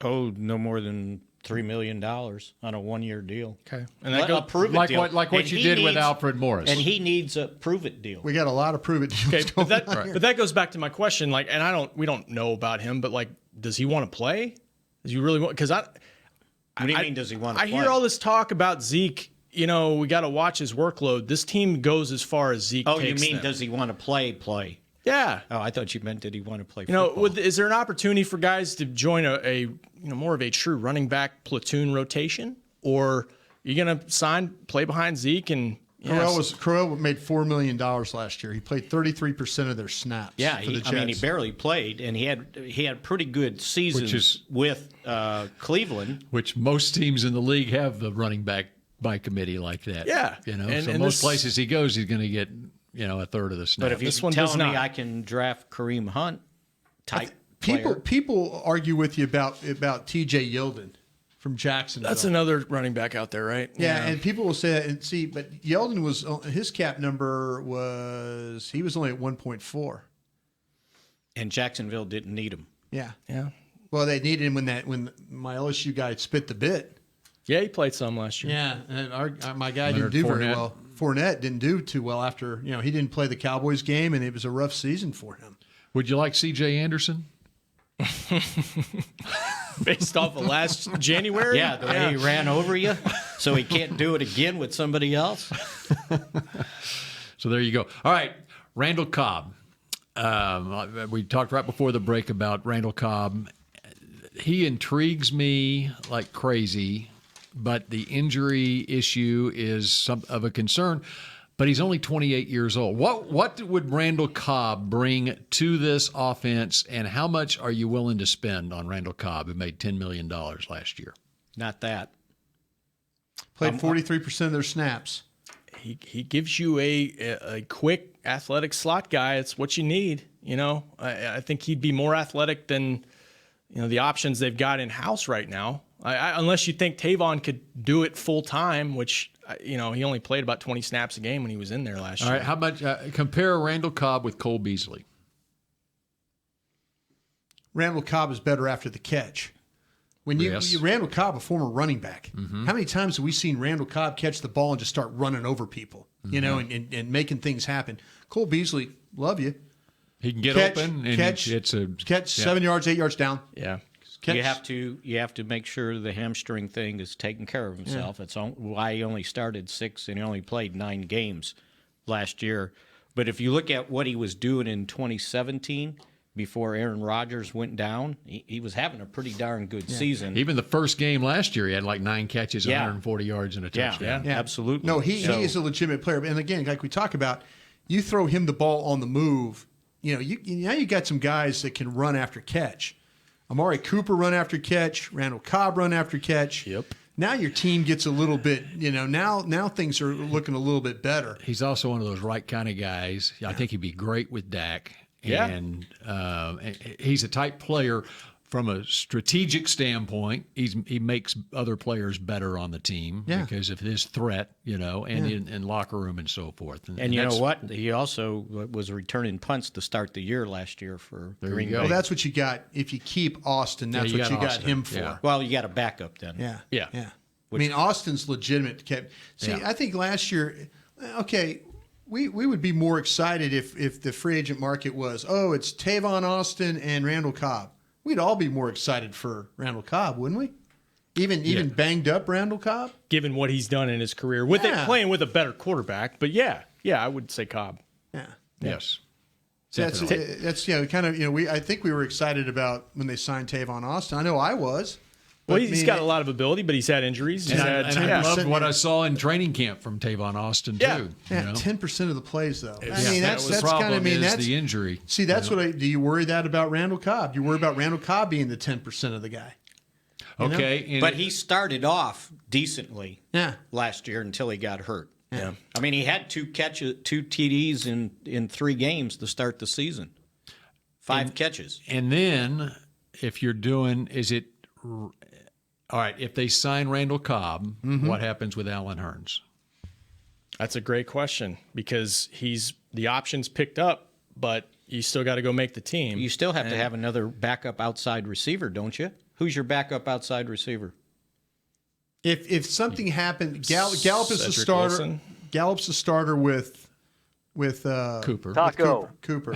Speaker 5: Oh, no more than $3 million on a one-year deal.
Speaker 6: Okay.
Speaker 5: And that goes
Speaker 4: like what you did with Alfred Morris.
Speaker 5: And he needs a prove-it deal.
Speaker 7: We got a lot of prove-it deals.
Speaker 6: Okay, but that goes back to my question. We don't know about him, but does he want to play? Does he really want? Because
Speaker 5: What do you mean? Does he want to
Speaker 6: I
Speaker 5: play?
Speaker 6: hear all this talk about Zeke. We got to watch his workload. This team goes as far as Zeke.
Speaker 5: Oh,
Speaker 6: takes
Speaker 5: you mean
Speaker 6: them.
Speaker 5: does he want to play?
Speaker 6: Yeah.
Speaker 5: Oh, I thought you meant did he want to play football?
Speaker 6: Is there an opportunity for guys to join a more of a true running back platoon rotation, or you going to play behind Zeke and
Speaker 7: Crowell made $4 million last year. He played 33% of their snaps.
Speaker 5: Yeah,
Speaker 7: for the Jets.
Speaker 5: he barely played, and he had pretty good seasons with Cleveland.
Speaker 4: Which most teams in the league have the running back by committee like that.
Speaker 6: Yeah.
Speaker 4: So most places he goes, he's going to get a third of the snaps.
Speaker 5: But if you're telling me I can draft Kareem Hunt type player.
Speaker 7: People argue with you about T.J. Yeldon from Jacksonville.
Speaker 6: That's another running back out there, right?
Speaker 7: Yeah, and people will say that. And see, but Yeldon was his cap number he was only at 1.4.
Speaker 5: And Jacksonville didn't need him.
Speaker 7: Yeah.
Speaker 6: Yeah.
Speaker 7: Well, they needed him when my LSU guy spit the bit.
Speaker 6: Yeah, he played some last year.
Speaker 7: Yeah, and my guy
Speaker 4: Leonard
Speaker 7: didn't do very
Speaker 4: Fournette.
Speaker 7: well. Fournette didn't do too well after he didn't play the Cowboys game, and it was a rough season for him.
Speaker 4: Would you like C.J. Anderson?
Speaker 6: Based off of last January?
Speaker 5: Yeah, the way he ran over you, so he can't do it again with somebody else.
Speaker 4: So there you go. All right, Randall Cobb. We talked right before the break about Randall Cobb. He intrigues me like crazy, but the injury issue is some of a concern. But he's only 28 years old. What would Randall Cobb bring to this offense, and how much are you willing to spend on Randall Cobb, who made $10 million last year?
Speaker 5: Not that.
Speaker 7: Played 43% of their snaps.
Speaker 6: He gives you a quick, athletic slot guy. It's what you need. I think he'd be more athletic than the options they've got in house right now. Unless you think Tavon could do it full time, which he only played about 20 snaps a game when he was in there last year.
Speaker 4: All right, how much? Compare Randall Cobb with Cole Beasley.
Speaker 7: Randall Cobb is better after the catch. When Randall Cobb, a former running back, how many times have we seen Randall Cobb catch the ball and just start running over people, and making things happen? Cole Beasley, love you.
Speaker 4: He can get open and
Speaker 7: catch 7 yards, 8 yards down.
Speaker 6: Yeah.
Speaker 5: You have to make sure the hamstring thing is taken care of himself. It's why he only started 6 and he only played 9 games last year. But if you look at what he was doing in 2017 before Aaron Rodgers went down, he was having a pretty darn good season.
Speaker 4: Even the first game last year, he had like 9 catches, 140 yards, and a touchdown.
Speaker 5: Yeah, absolutely.
Speaker 7: No, he is a legitimate player. And again, like we talk about, you throw him the ball on the move. Now you got some guys that can run after catch. Amari Cooper run after catch. Randall Cobb run after catch.
Speaker 6: Yep.
Speaker 7: Now your team gets a little bit, now things are looking a little bit better.
Speaker 4: He's also one of those right kind of guys. I think he'd be great with Dak.
Speaker 6: Yeah.
Speaker 4: And he's a type player from a strategic standpoint. He makes other players better on the team because of his threat, and in locker room and so forth.
Speaker 5: And you know what? He also was returning punts to start the year last year for Green Bay.
Speaker 7: Well, that's what you got. If you keep Austin, that's what you got him for.
Speaker 5: Yeah. Well, you got a backup then.
Speaker 7: Yeah. I mean, Austin's legitimate. I think last year, we would be more excited if the free agent market was, it's Tavon Austin and Randall Cobb. We'd all be more excited for Randall Cobb, wouldn't we? Even banged up Randall Cobb?
Speaker 6: Given what he's done in his career, with it playing with a better quarterback. But I would say Cobb.
Speaker 7: Yeah.
Speaker 4: Yes.
Speaker 7: So that's kind of I think we were excited about when they signed Tavon Austin. I know I was.
Speaker 6: Well, he's got a lot of ability, but he's had injuries.
Speaker 4: I loved what I saw in training camp from Tavon Austin too.
Speaker 7: Yeah, 10% of the plays though.
Speaker 4: That's kind of that's the injury.
Speaker 7: See, that's do you worry that about Randall Cobb? You worry about Randall Cobb being the 10% of the guy.
Speaker 4: Okay,
Speaker 5: but he started off decently last year until he got hurt.
Speaker 6: Yeah.
Speaker 5: I mean, he had 2 TDs in 3 games to start the season. 5 catches.
Speaker 4: And then if you're doing all right, if they sign Randall Cobb, what happens with Allen Hurns?
Speaker 6: That's a great question because the option's picked up, but you still got to go make the team.
Speaker 5: You still have to have another backup outside receiver, don't you? Who's your backup outside receiver?
Speaker 7: If something happened, Gallup is the
Speaker 6: Cedric
Speaker 7: starter.
Speaker 6: Wilson.
Speaker 7: Gallup's the starter with
Speaker 4: Cooper.
Speaker 2: Taco.
Speaker 7: Cooper.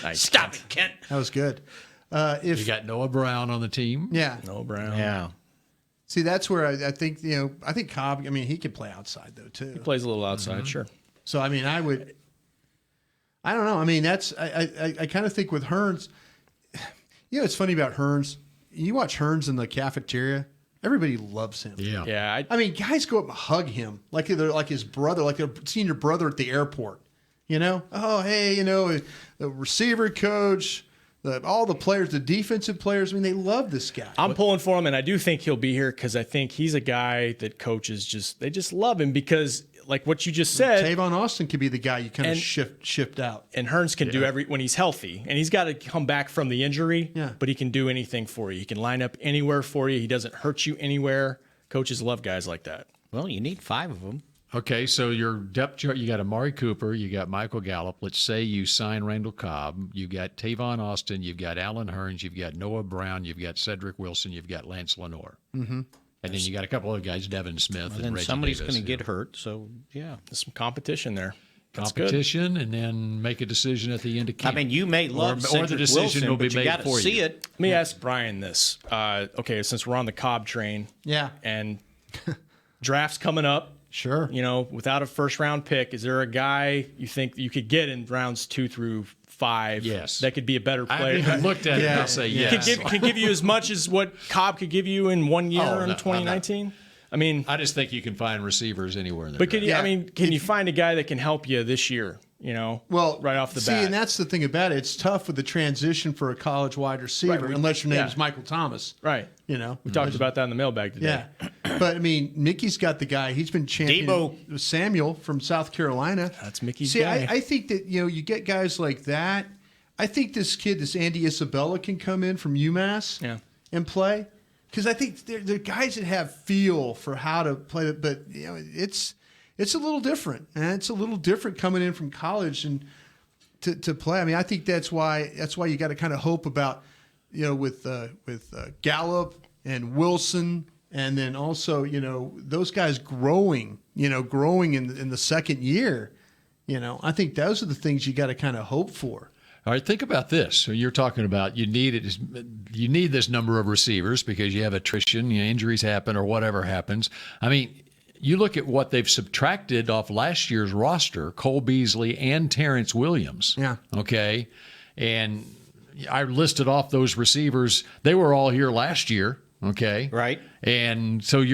Speaker 5: Nice. Stop it, Kent.
Speaker 7: That was good.
Speaker 4: You got Noah Brown on the team.
Speaker 7: Yeah.
Speaker 6: Noah Brown.
Speaker 5: Yeah.
Speaker 7: See, that's where I think I think Cobb. I mean, he can play outside though too.
Speaker 6: He plays a little outside, sure.
Speaker 7: So I mean, I don't know. I mean, I kind of think with Hurns. It's funny about Hurns. You watch Hurns in the cafeteria. Everybody loves him.
Speaker 6: Yeah.
Speaker 7: I mean, guys go up and hug him like they're like his brother, like they're seeing your brother at the airport. Oh hey, the receiver coach. All the players, the defensive players, I mean, they love this guy.
Speaker 6: I'm pulling for him, and I do think he'll be here because I think he's a guy that coaches just love him because, like what you just said,
Speaker 7: Tavon Austin could be the guy you kind of shift out.
Speaker 6: And Hurns can do when he's healthy, and he's got to come back from the injury.
Speaker 7: Yeah.
Speaker 6: But he can do anything for you. He can line up anywhere for you. He doesn't hurt you anywhere. Coaches love guys like that.
Speaker 5: Well, you need 5 of them.
Speaker 4: Okay, so your depth chart, you got Amari Cooper, you got Michael Gallup. Let's say you sign Randall Cobb. You got Tavon Austin, you've got Allen Hurns, you've got Noah Brown, you've got Cedric Wilson, you've got Lance Lenore. Mm-hmm. And then you got a couple of guys, Devin Smith and
Speaker 5: then
Speaker 4: Reggie
Speaker 5: somebody's
Speaker 4: Davis.
Speaker 5: going to get hurt, so
Speaker 6: There's some competition there.
Speaker 4: Competition, and then make a decision at the end of camp.
Speaker 5: I mean, you may love
Speaker 4: or the decision
Speaker 5: Wilson,
Speaker 4: will be
Speaker 5: but you
Speaker 4: made
Speaker 5: got to
Speaker 4: for
Speaker 5: see
Speaker 4: you.
Speaker 5: it.
Speaker 6: Let me ask Brian this. Okay, since we're on the Cobb train,
Speaker 7: Yeah.
Speaker 6: and draft's coming up,
Speaker 7: Sure.
Speaker 6: Without a first-round pick, is there a guy you think you could get in rounds 2 through 5?
Speaker 4: Yes.
Speaker 6: That could be a better player.
Speaker 4: I haven't even looked at it. I'll say yes.
Speaker 6: Could give you as much as what Cobb could give you in 1 year in 2019?
Speaker 4: I just think you can find receivers anywhere in the
Speaker 6: But
Speaker 4: draft.
Speaker 6: can you find a guy that can help you this year? Right off the bat.
Speaker 7: And that's the thing about it. It's tough with the transition for a college wide receiver, unless your name is Michael Thomas.
Speaker 6: Right. We talked about that in the mailbag today.
Speaker 7: Yeah. But, Mickey's got the guy. He's been champion. Samuel from South Carolina.
Speaker 6: That's Mickey's guy.
Speaker 7: I think that, you get guys like that. I think this Andy Isabella, can come in from UMass and play. Because I think they're guys that have feel for how to play it. But, it's a little different. And it's a little different coming in from college and to play. I think that's why you got to kind of hope about, with Gallup and Wilson, and then also, those guys growing in the second year. I think those are the things you got to kind of hope for.
Speaker 4: All right, think about this. So you're talking about you need this number of receivers because you have attrition, injuries happen or whatever happens. You look at what they've subtracted off last year's roster, Cole Beasley and Terrence Williams.
Speaker 7: Yeah.
Speaker 4: Okay. And I listed off those receivers. They were all here last year. Okay.
Speaker 5: Right. And
Speaker 4: so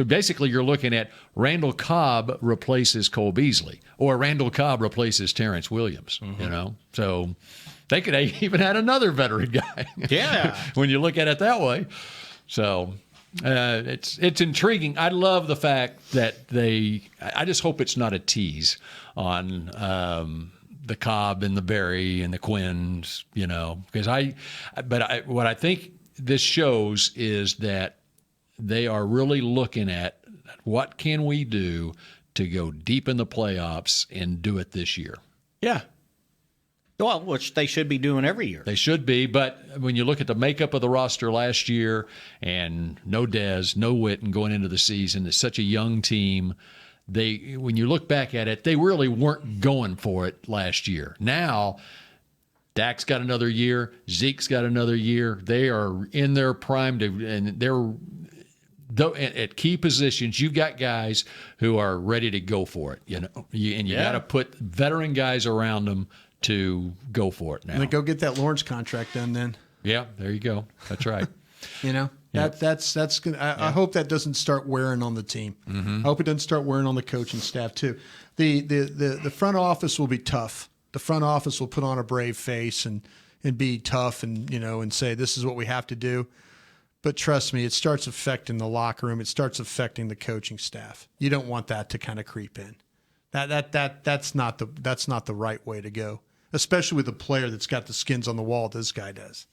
Speaker 4: basically you're looking at Randall Cobb replaces Cole Beasley or Randall Cobb replaces Terrence Williams, So they could even add another veteran guy.
Speaker 5: Yeah.
Speaker 4: When you look at it that way. So it's intriguing. I love the fact that I just hope it's not a tease on the Cobb and the Berry and the Quinns, because what I think this shows is that they are really looking at what can we do to go deep in the playoffs and do it this year.
Speaker 6: Yeah.
Speaker 5: Well, which they should be doing every year.
Speaker 4: They should be, but when you look at the makeup of the roster last year and no Dez, no Witten going into the season, it's such a young team. When you look back at it, they really weren't going for it last year. Now, Dak's got another year. Zeke's got another year. They are in their prime, and they're at key positions. You've got guys who are ready to go for it, and you got to put veteran guys around them to go for it now.
Speaker 7: And then go get that Lawrence contract done then.
Speaker 4: Yeah, there you go. That's right.
Speaker 7: That's good. I hope that doesn't start wearing on the team.
Speaker 4: Mm-hmm.
Speaker 7: I hope it doesn't start wearing on the coaching staff too. The front office will be tough. The front office will put on a brave face and be tough and say this is what we have to do. But trust me, it starts affecting the locker room. It starts affecting the coaching staff. You don't want that to kind of creep in. That's not the right way to go, especially with a player that's got the skins on the wall this guy does.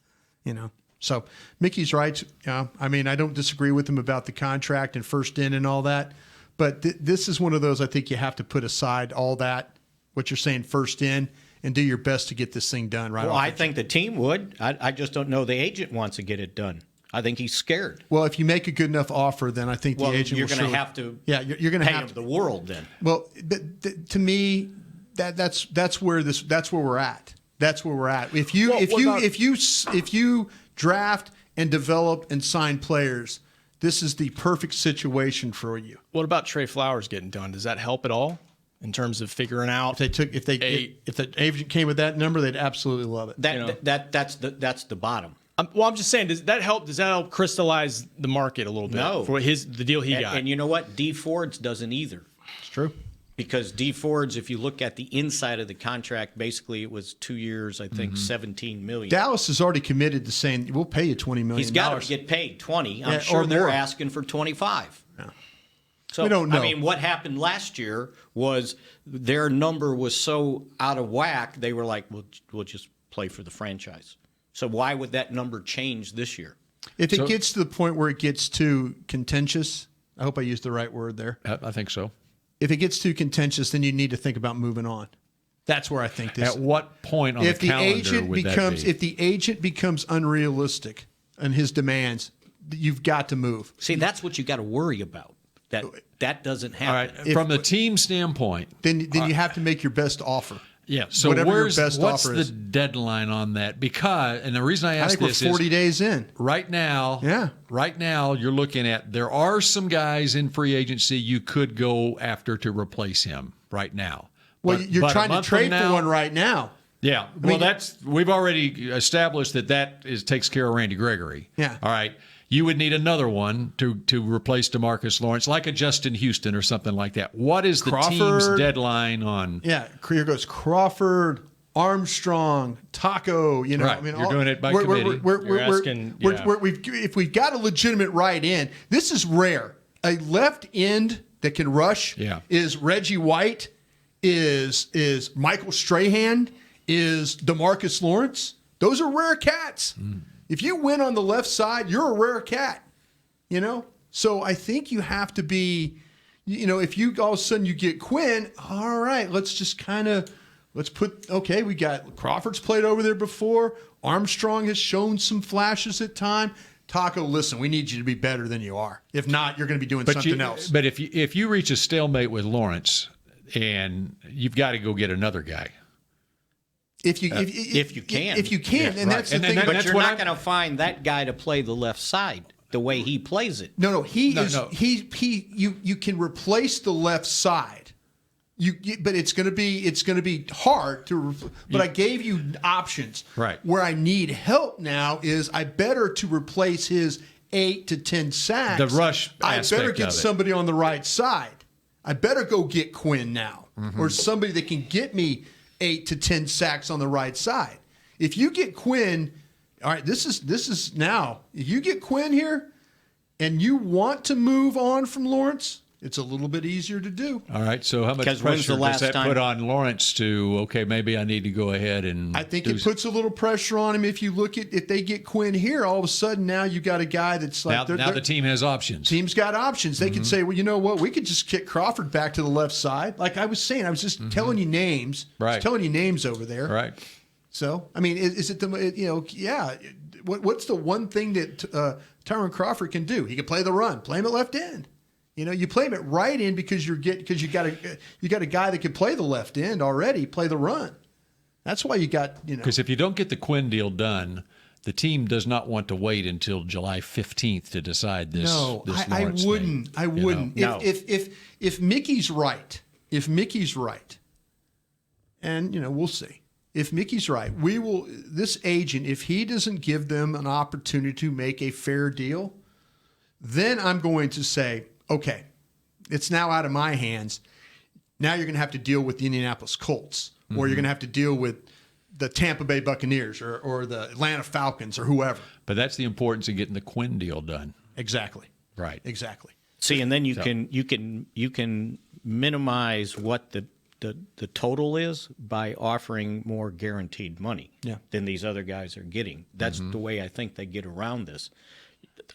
Speaker 7: So Mickey's right. I don't disagree with him about the contract and first in and all that. But this is one of those I think you have to put aside all that, what you're saying, first in, and do your best to get this thing done right.
Speaker 5: Well, I think the team would. I just don't know the agent wants to get it done. I think he's scared.
Speaker 7: Well, if you make a good enough offer, then I think the agent
Speaker 5: you're going to have to.
Speaker 7: Yeah, you're going to
Speaker 5: pay
Speaker 7: have
Speaker 5: him the world then.
Speaker 7: Well, to me, that's where we're at. That's where we're at. If you draft and develop and sign players, this is the perfect situation for you.
Speaker 6: What about Trey Flowers getting done? Does that help at all in terms of figuring out?
Speaker 7: If the agent came with that number, they'd absolutely love it.
Speaker 5: That's the bottom.
Speaker 6: I'm just saying, does that help crystallize the market a little bit?
Speaker 5: No.
Speaker 6: For the deal he got.
Speaker 5: And you know what? D Ford's doesn't either.
Speaker 7: It's true.
Speaker 5: Because D Ford's, if you look at the inside of the contract, basically it was 2 years, I think, $17 million.
Speaker 7: Dallas is already committed to saying we'll pay you $20 million.
Speaker 5: He's got to get paid $20. I'm sure they're asking for $25.
Speaker 7: Yeah.
Speaker 5: So
Speaker 7: we don't know.
Speaker 5: What happened last year was their number was so out of whack. They were like, we'll just play for the franchise. So why would that number change this year?
Speaker 7: If it gets to the point where it gets too contentious, I hope I used the right word there.
Speaker 4: I think so.
Speaker 7: If it gets too contentious, then you need to think about moving on. That's where I think this.
Speaker 4: At what point on the calendar would that be?
Speaker 7: If the agent becomes unrealistic in his demands, you've got to move.
Speaker 5: See, that's what you got to worry about. That doesn't happen.
Speaker 4: All right. From the team standpoint,
Speaker 7: then you have to make your best offer.
Speaker 4: Yeah. So
Speaker 7: whatever your
Speaker 4: what's
Speaker 7: offer
Speaker 4: the
Speaker 7: is.
Speaker 4: deadline on that? Because, and the reason I ask
Speaker 7: think
Speaker 4: this
Speaker 7: we're 40 days in.
Speaker 4: Right now, you're looking at, there are some guys in free agency you could go after to replace him right now.
Speaker 7: Well, you're trying to trade for one right now.
Speaker 4: Yeah. We've already established that takes care of Randy Gregory.
Speaker 7: Yeah.
Speaker 4: All right. You would need another one to replace DeMarcus Lawrence, like a Justin Houston or something like that. What is the team's deadline on?
Speaker 7: Yeah, here goes Crawford, Armstrong, Taco. You know,
Speaker 4: right. You're doing it by committee.
Speaker 7: If we've got a legitimate right end, this is rare. A left end that can rush is Reggie White, is Michael Strahan, is DeMarcus Lawrence. Those are rare cats. If you win on the left side, you're a rare cat, you know? So I think you have to be, you know, if you all of a sudden you get Quinn, all right, let's we got Crawford's played over there before. Armstrong has shown some flashes at time. Taco, listen, we need you to be better than you are. If not, you're going to be doing something else.
Speaker 4: But if you reach a stalemate with Lawrence, and you've got to go get another guy.
Speaker 5: If you can,
Speaker 7: and that's the thing.
Speaker 5: But you're not going to find that guy to play the left side the way he plays it.
Speaker 7: No, you can replace the left side. But it's going to be hard to. But I gave you options.
Speaker 4: Right.
Speaker 7: Where I need help now is I better to replace his 8 to 10 sacks.
Speaker 4: The rush aspect.
Speaker 7: I better get somebody on the right side. I better go get Quinn now, or somebody that can get me 8 to 10 sacks on the right side. If you get Quinn, all right, this is now. If you get Quinn here and you want to move on from Lawrence, it's a little bit easier to do.
Speaker 4: All right, so how much pressure does that put on Lawrence to, okay, maybe I need to go ahead and
Speaker 7: I think it puts a little pressure on him. If you look at, if they get Quinn here, all of a sudden now you got a guy that's like...
Speaker 4: Now the team has options.
Speaker 7: Team's got options. They could say, well, you know what? We could just kick Crawford back to the left side. Like I was saying, I was just telling you names.
Speaker 4: Right.
Speaker 7: I was telling you names over there.
Speaker 4: Right.
Speaker 7: So, I mean, is it the, you know, yeah. What's the one thing that Tyron Crawford can do? He can play the run. Play him at left end. You know, you play him at right end because you got a guy that can play the left end already, play the run. That's why you got, you know.
Speaker 4: Because if you don't get the Quinn deal done, the team does not want to wait until July 15th to decide this.
Speaker 7: No,
Speaker 4: this
Speaker 7: I
Speaker 4: Lawrence
Speaker 7: wouldn't.
Speaker 4: thing,
Speaker 7: I wouldn't.
Speaker 4: You know?
Speaker 7: If Mickey's right, and you know, we'll see. If Mickey's right, we will. This agent, if he doesn't give them an opportunity to make a fair deal, then I'm going to say, okay, it's now out of my hands. Now you're going to have to deal with the Indianapolis Colts, or you're going to have to deal with the Tampa Bay Buccaneers or the Atlanta Falcons or whoever.
Speaker 4: But that's the importance of getting the Quinn deal done.
Speaker 7: Exactly.
Speaker 4: Right.
Speaker 7: Exactly.
Speaker 5: See, and then you can minimize what the total is by offering more guaranteed money than these other guys are getting. That's the way I think they get around this.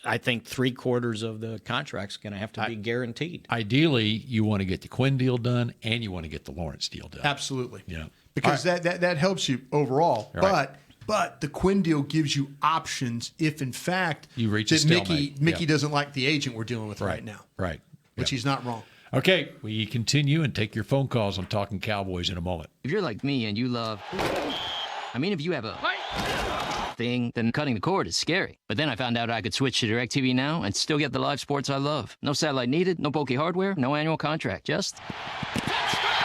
Speaker 5: I think 3/4 of the contract's going to have to be guaranteed.
Speaker 4: Ideally, you want to get the Quinn deal done and you want to get the Lawrence deal done.
Speaker 7: Absolutely.
Speaker 4: Yeah.
Speaker 7: Because that helps you overall.
Speaker 4: Right.
Speaker 7: But the Quinn deal gives you options if, in fact,
Speaker 4: you reach a stalemate.
Speaker 7: Mickey doesn't like the agent we're dealing with right now.
Speaker 4: Right.
Speaker 7: Which he's not wrong.
Speaker 4: Okay, we continue and take your phone calls on Talking Cowboys in a moment.
Speaker 9: If you're like me and you love... if you have a thing, then cutting the cord is scary. But then I found out I could switch to DirecTV Now and still get the live sports I love. No satellite needed, no bulky hardware, no annual contract, just...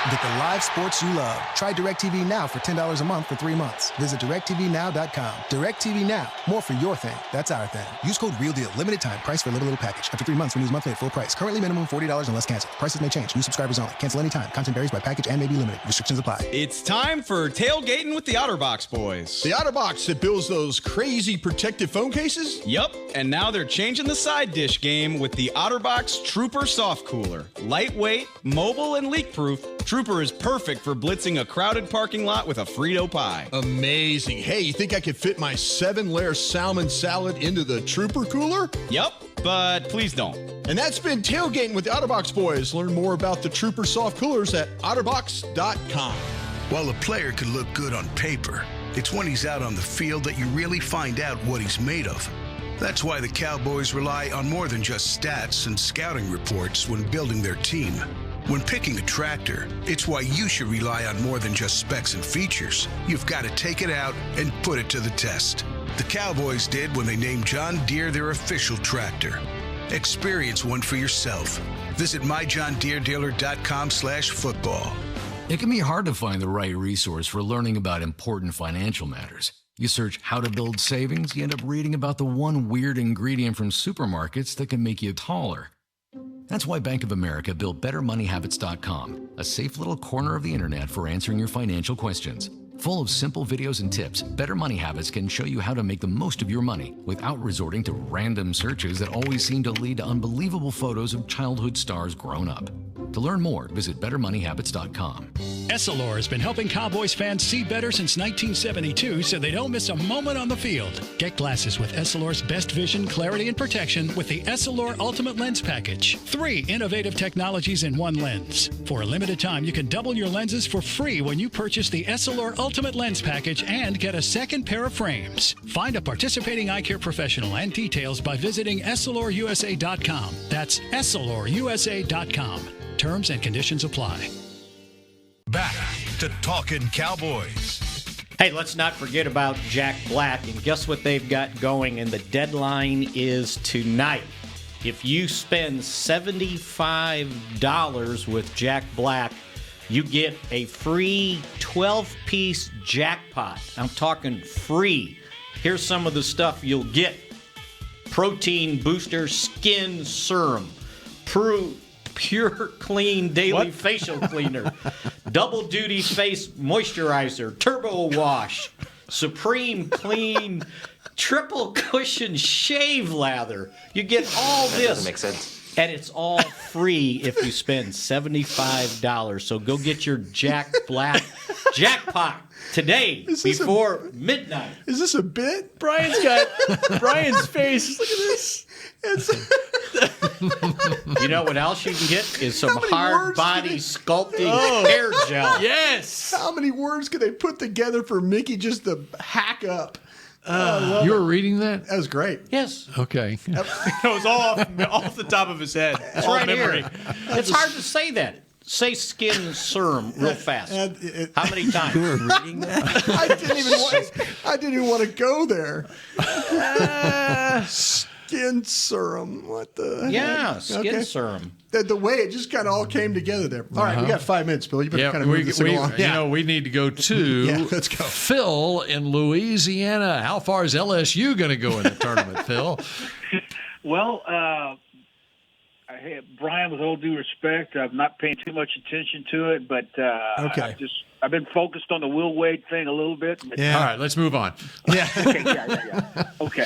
Speaker 10: Get the live sports you love. Try DirecTV Now for $10 a month for 3 months. Visit DirecTVNow.com. DirecTV Now. More for your thing. That's our thing. Use code REALDEAL. Limited time. Price for little package. After 3 months, renews monthly at full price. Currently minimum $40 unless canceled. Prices may change. New subscribers only. Cancel anytime. Content varies by package and may be limited. Restrictions apply.
Speaker 15: It's time for tailgating with the OtterBox boys.
Speaker 16: The OtterBox that builds those crazy protective phone cases?
Speaker 15: Yup. And now they're changing the side dish game with the OtterBox Trooper Soft Cooler. Lightweight, mobile, and leak-proof, Trooper is perfect for blitzing a crowded parking lot with a Frito pie.
Speaker 16: Amazing. Hey, you think I could fit my 7-layer salmon salad into the Trooper cooler?
Speaker 15: Yup, but please don't.
Speaker 16: And that's been Tailgating with the OtterBox boys. Learn more about the Trooper soft coolers at otterbox.com.
Speaker 1: While a player could look good on paper, it's when he's out on the field that you really find out what he's made of. That's why the Cowboys rely on more than just stats and scouting reports when building their team.
Speaker 17: When picking a tractor, it's why you should rely on more than just specs and features. You've got to take it out and put it to the test. The Cowboys did when they named John Deere their official tractor. Experience one for yourself. Visit myjohndeeredealer.com/football.
Speaker 18: It can be hard to find the right resource for learning about important financial matters. You search how to build savings, you end up reading about the one weird ingredient from supermarkets that can make you taller. That's why Bank of America built BetterMoneyHabits.com, a safe little corner of the internet for answering your financial questions. Full of simple videos and tips, Better Money Habits can show you how to make the most of your money without resorting to random searches that always seem to lead to unbelievable photos of childhood stars grown up. To learn more, visit BetterMoneyHabits.com.
Speaker 8: Essilor has been helping Cowboys fans see better since 1972 so they don't miss a moment on the field. Get glasses with Essilor's best vision, clarity, and protection with the Essilor Ultimate Lens Package. 3 innovative technologies in one lens. For a limited time, you can double your lenses for free when you purchase the Essilor Ultimate Lens Package and get a second pair of frames. Find a participating eye care professional and details by visiting EssilorUSA.com. That's EssilorUSA.com. Terms and conditions apply.
Speaker 1: Back to Talkin' Cowboys.
Speaker 5: Hey, let's not forget about Jack Black. And guess what they've got going? And the deadline is tonight. If you spend $75 with Jack Black, you get a free 12-piece jackpot. I'm talking free. Here's some of the stuff you'll get. Protein Booster Skin Serum. Pure Clean Daily Facial Cleaner. Double Duty Face Moisturizer. Turbo Wash. Supreme Clean Triple Cushion Shave Lather. You get all this.
Speaker 19: That doesn't make sense.
Speaker 5: And it's all free if you spend $75. So go get your Jack Black jackpot today before midnight.
Speaker 7: Is this a bit?
Speaker 6: Brian's got Brian's face. Look at this.
Speaker 5: You know what else you can get is some hard body sculpting hair gel.
Speaker 6: Yes.
Speaker 7: How many words could they put together for Mickey just to hack up?
Speaker 4: You were reading that?
Speaker 7: That was great.
Speaker 5: Yes.
Speaker 4: Okay.
Speaker 6: It was all off the top of his head.
Speaker 5: It's
Speaker 6: all
Speaker 5: right
Speaker 6: memory.
Speaker 5: here. It's hard to say that. Say skin serum real fast. How many times?
Speaker 19: You were reading that?
Speaker 7: I didn't even want to go there. Skin serum. What the heck?
Speaker 5: Yeah, skin serum.
Speaker 7: The way it just kind of all came together there. All right, we got 5 minutes, Bill. You better kind of move this thing along.
Speaker 4: You know, we need to go to
Speaker 7: let's go.
Speaker 4: Phil in Louisiana. How far is LSU going to go in the tournament, Phil?
Speaker 20: Well, Brian, with all due respect, I'm not paying too much attention to it, but I've been focused on the Will Wade thing a little bit. But,
Speaker 4: All right, let's move on.
Speaker 7: Yeah.
Speaker 20: Okay.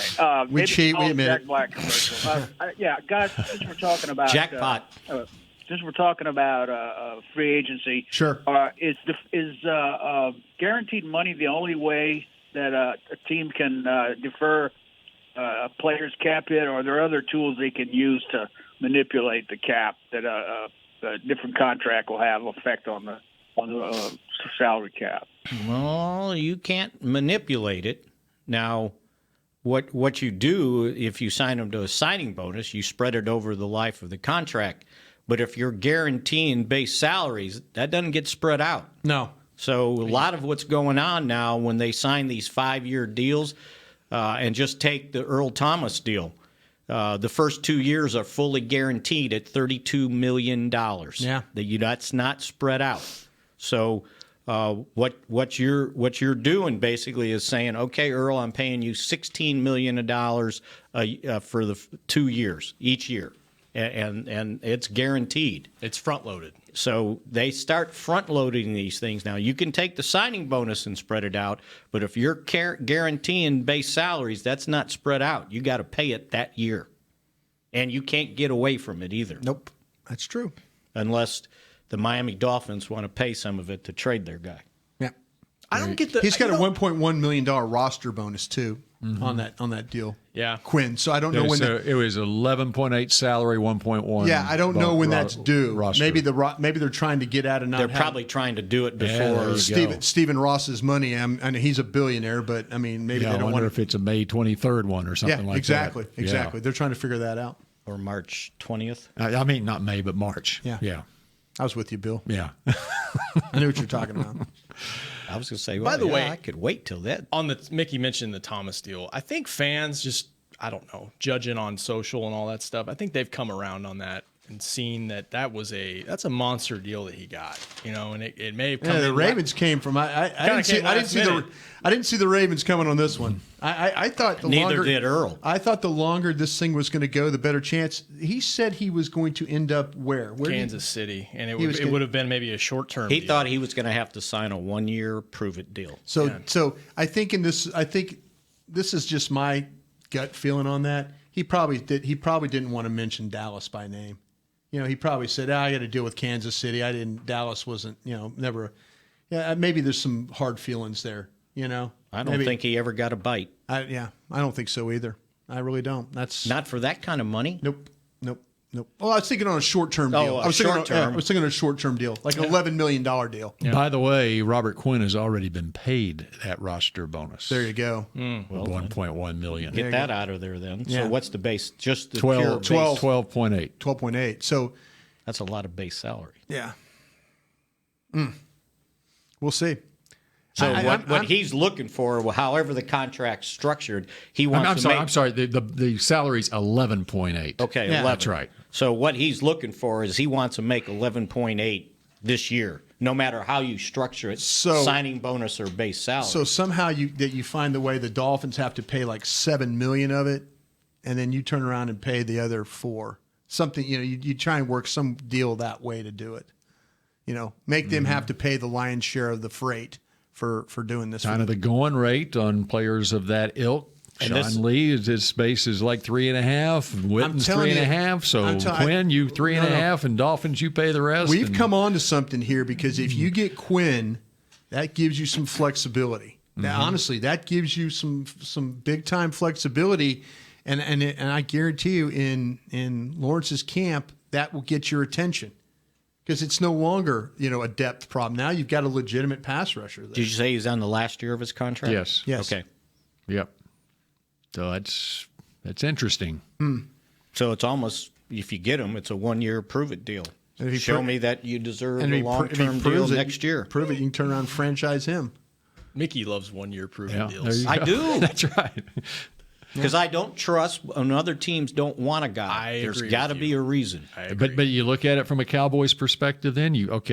Speaker 7: We cheat. We admit
Speaker 20: Jack
Speaker 7: it.
Speaker 20: Black commercial. Guys, since we're talking about
Speaker 5: jackpot,
Speaker 20: since we're talking about free agency,
Speaker 7: sure.
Speaker 20: Is guaranteed money the only way that a team can defer a player's cap hit, or are there other tools they can use to manipulate the cap that a different contract will have effect on the salary cap?
Speaker 5: Well, you can't manipulate it. Now, what you do if you sign them to a signing bonus, you spread it over the life of the contract. But if you're guaranteeing base salaries, that doesn't get spread out.
Speaker 7: No.
Speaker 5: So a lot of what's going on now when they sign these 5-year deals, and just take the Earl Thomas deal. The first 2 years are fully guaranteed at $32 million.
Speaker 7: Yeah.
Speaker 5: That's not spread out. So what you're doing basically is saying, okay, Earl, I'm paying you $16 million for the 2 years each year, and it's guaranteed.
Speaker 6: It's front loaded.
Speaker 5: So they start front loading these things now. You can take the signing bonus and spread it out, but if you're guaranteeing base salaries, that's not spread out. You got to pay it that year, and you can't get away from it either.
Speaker 7: Nope, that's true.
Speaker 5: Unless the Miami Dolphins want to pay some of it to trade their guy.
Speaker 7: Yeah,
Speaker 6: I don't get the.
Speaker 7: He's got a $1.1 million roster bonus too on that deal.
Speaker 6: Yeah,
Speaker 7: Quinn. So I don't know when
Speaker 4: it was 11.8 salary, 1.1.
Speaker 7: Yeah, I don't know when that's due.
Speaker 4: Roster.
Speaker 7: Maybe they're trying to get out of.
Speaker 5: They're probably trying to do it before
Speaker 7: Stephen Ross's money. I know he's a billionaire, but I mean maybe they don't
Speaker 4: wonder if it's a May 23rd one or something like
Speaker 7: exactly,
Speaker 4: that.
Speaker 7: Exactly. They're trying to figure that out.
Speaker 5: Or March 20th.
Speaker 4: I mean, not May, but March.
Speaker 7: Yeah. I was with you, Bill.
Speaker 4: Yeah.
Speaker 7: I knew what you're talking about.
Speaker 5: I was going to say,
Speaker 6: By the way,
Speaker 5: I could wait till that.
Speaker 6: On the Mickey mentioned the Thomas deal. I think fans just, I don't know, judging on social and all that stuff. I think they've come around on that and seen that's a monster deal that he got, and it may have come.
Speaker 7: Yeah, the Ravens came from. I didn't see the Ravens coming on this one. I thought
Speaker 5: neither did Earl.
Speaker 7: I thought the longer this thing was going to go, the better chance. He said he was going to end up where
Speaker 6: Kansas City, and it would have been maybe a short term.
Speaker 5: He thought he was going to have to sign a 1-year prove-it deal.
Speaker 7: So I think this is just my gut feeling on that. He probably didn't want to mention Dallas by name. He probably said, I got to deal with Kansas City. Dallas wasn't, never. Yeah, maybe there's some hard feelings there,
Speaker 5: I don't think he ever got a bite.
Speaker 7: I don't think so either. I really don't. That's
Speaker 5: not for that kind of money.
Speaker 7: Nope. Well, I was thinking on a short-term deal. I was thinking on a short-term deal, like an $11 million deal.
Speaker 4: Yeah. By the way, Robert Quinn has already been paid that roster bonus.
Speaker 7: There you go.
Speaker 4: $1.1 million.
Speaker 5: Get that out of there then.
Speaker 7: Yeah.
Speaker 5: So what's the base? Just the
Speaker 4: 12.8.
Speaker 7: 12.8. So
Speaker 5: that's a lot of base salary.
Speaker 7: Yeah. We'll see.
Speaker 5: So what he's looking for, however the contract's structured, he wants
Speaker 4: I'm sorry. The salary's 11.8.
Speaker 5: Okay,
Speaker 4: yeah,
Speaker 5: 11.
Speaker 4: That's right.
Speaker 5: So what he's looking for is he wants to make 11.8 this year, no matter how you structure it, signing bonus or base salary.
Speaker 7: So somehow you find the way the Dolphins have to pay like $7 million of it, and then you turn around and pay the other $4 million. Something you try and work some deal that way to do it. Make them have to pay the lion's share of the freight for doing this.
Speaker 4: Kind of the going rate on players of that ilk. Sean Lee, his base is like 3.5, and Witten's 3.5. So Quinn, you 3.5, and Dolphins, you pay the rest.
Speaker 7: We've come on to something here because if you get Quinn, that gives you some flexibility. Now, honestly, that gives you some big time flexibility, and I guarantee you, in Lawrence's camp, that will get your attention. Because it's no longer, a depth problem. Now you've got a legitimate pass rusher there.
Speaker 5: Did you say he's on the last year of his contract?
Speaker 4: Yes.
Speaker 5: Okay.
Speaker 4: Yep. So that's interesting.
Speaker 5: So it's almost, if you get him, it's a 1-year prove-it deal. Show me that you deserve a long-term deal next year.
Speaker 7: Prove it, you can turn around and franchise him.
Speaker 6: Mickey loves 1-year prove-it deals.
Speaker 5: I do.
Speaker 4: That's right.
Speaker 5: Because I don't trust when other teams don't want a guy. There's got to be a reason.
Speaker 4: But you look at it from a Cowboys perspective, then you've got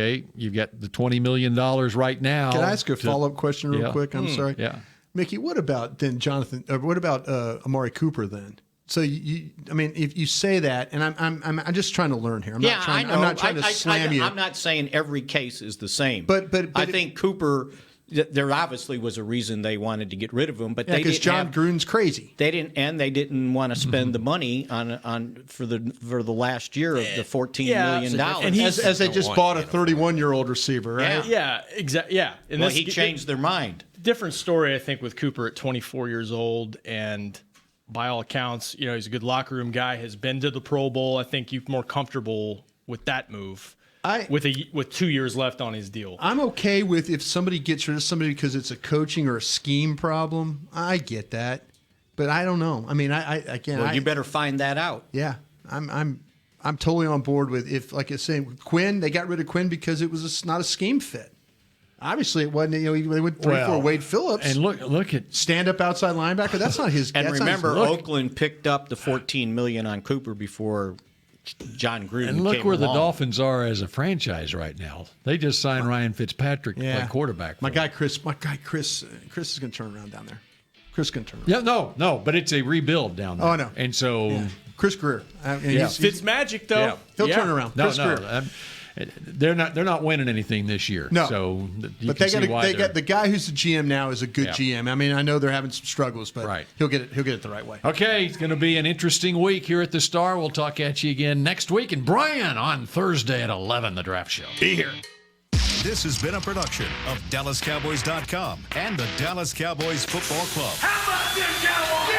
Speaker 4: the $20 million right now.
Speaker 7: Can I ask a follow-up question real quick? I'm sorry.
Speaker 4: Yeah.
Speaker 7: Mickey, what about then Jonathan? What about Amari Cooper then? So if you say that, and I'm just trying to learn here. I'm not trying to slam you.
Speaker 5: I'm not saying every case is the same.
Speaker 7: But
Speaker 5: I think Cooper. There obviously was a reason they wanted to get rid of him, but they
Speaker 7: because John Gruden's crazy.
Speaker 5: They didn't want to spend the money on for the last year of the $14 million.
Speaker 7: And as they just bought a 31-year-old receiver, right?
Speaker 6: Yeah, exactly. Yeah,
Speaker 5: and he changed their mind.
Speaker 6: Different story, I think, with Cooper at 24 years old, and by all accounts, he's a good locker room guy. Has been to the Pro Bowl. I think you're more comfortable with that move. With 2 years left on his deal.
Speaker 7: I'm okay with if somebody gets rid of somebody because it's a coaching or a scheme problem. I get that, but I don't know. I mean,
Speaker 5: you better find that out.
Speaker 7: Yeah, I'm totally on board with if, like I say, Quinn. They got rid of Quinn because it was not a scheme fit. Obviously, it wasn't. They went 3-4 Wade Phillips.
Speaker 4: And look at
Speaker 7: stand-up outside linebacker. That's not his.
Speaker 5: And remember, Oakland picked up the $14 million on Cooper before John Gruden
Speaker 4: and look
Speaker 5: came
Speaker 4: where
Speaker 5: along.
Speaker 4: The Dolphins are as a franchise right now. They just signed Ryan Fitzpatrick to play quarterback.
Speaker 7: My guy Chris is going to turn around down there. Chris can turn around.
Speaker 4: Yeah, no, but it's a rebuild down there.
Speaker 7: Oh, no.
Speaker 4: And so
Speaker 7: Chris Greer.
Speaker 6: Fitz magic though.
Speaker 7: Yeah. He'll turn around. Chris Greer.
Speaker 4: They're not winning anything this year.
Speaker 7: No,
Speaker 4: so
Speaker 7: but they got the guy who's the GM now is a good GM. I mean, I know they're having some struggles, but he'll get it the right way.
Speaker 4: Okay, it's going to be an interesting week here at the Star. We'll talk at you again next week, and Brian on Thursday at 11, the Draft Show.
Speaker 1: Be here. This has been a production of DallasCowboys.com and the Dallas Cowboys Football Club.
Speaker 2: How about this, Cowboys?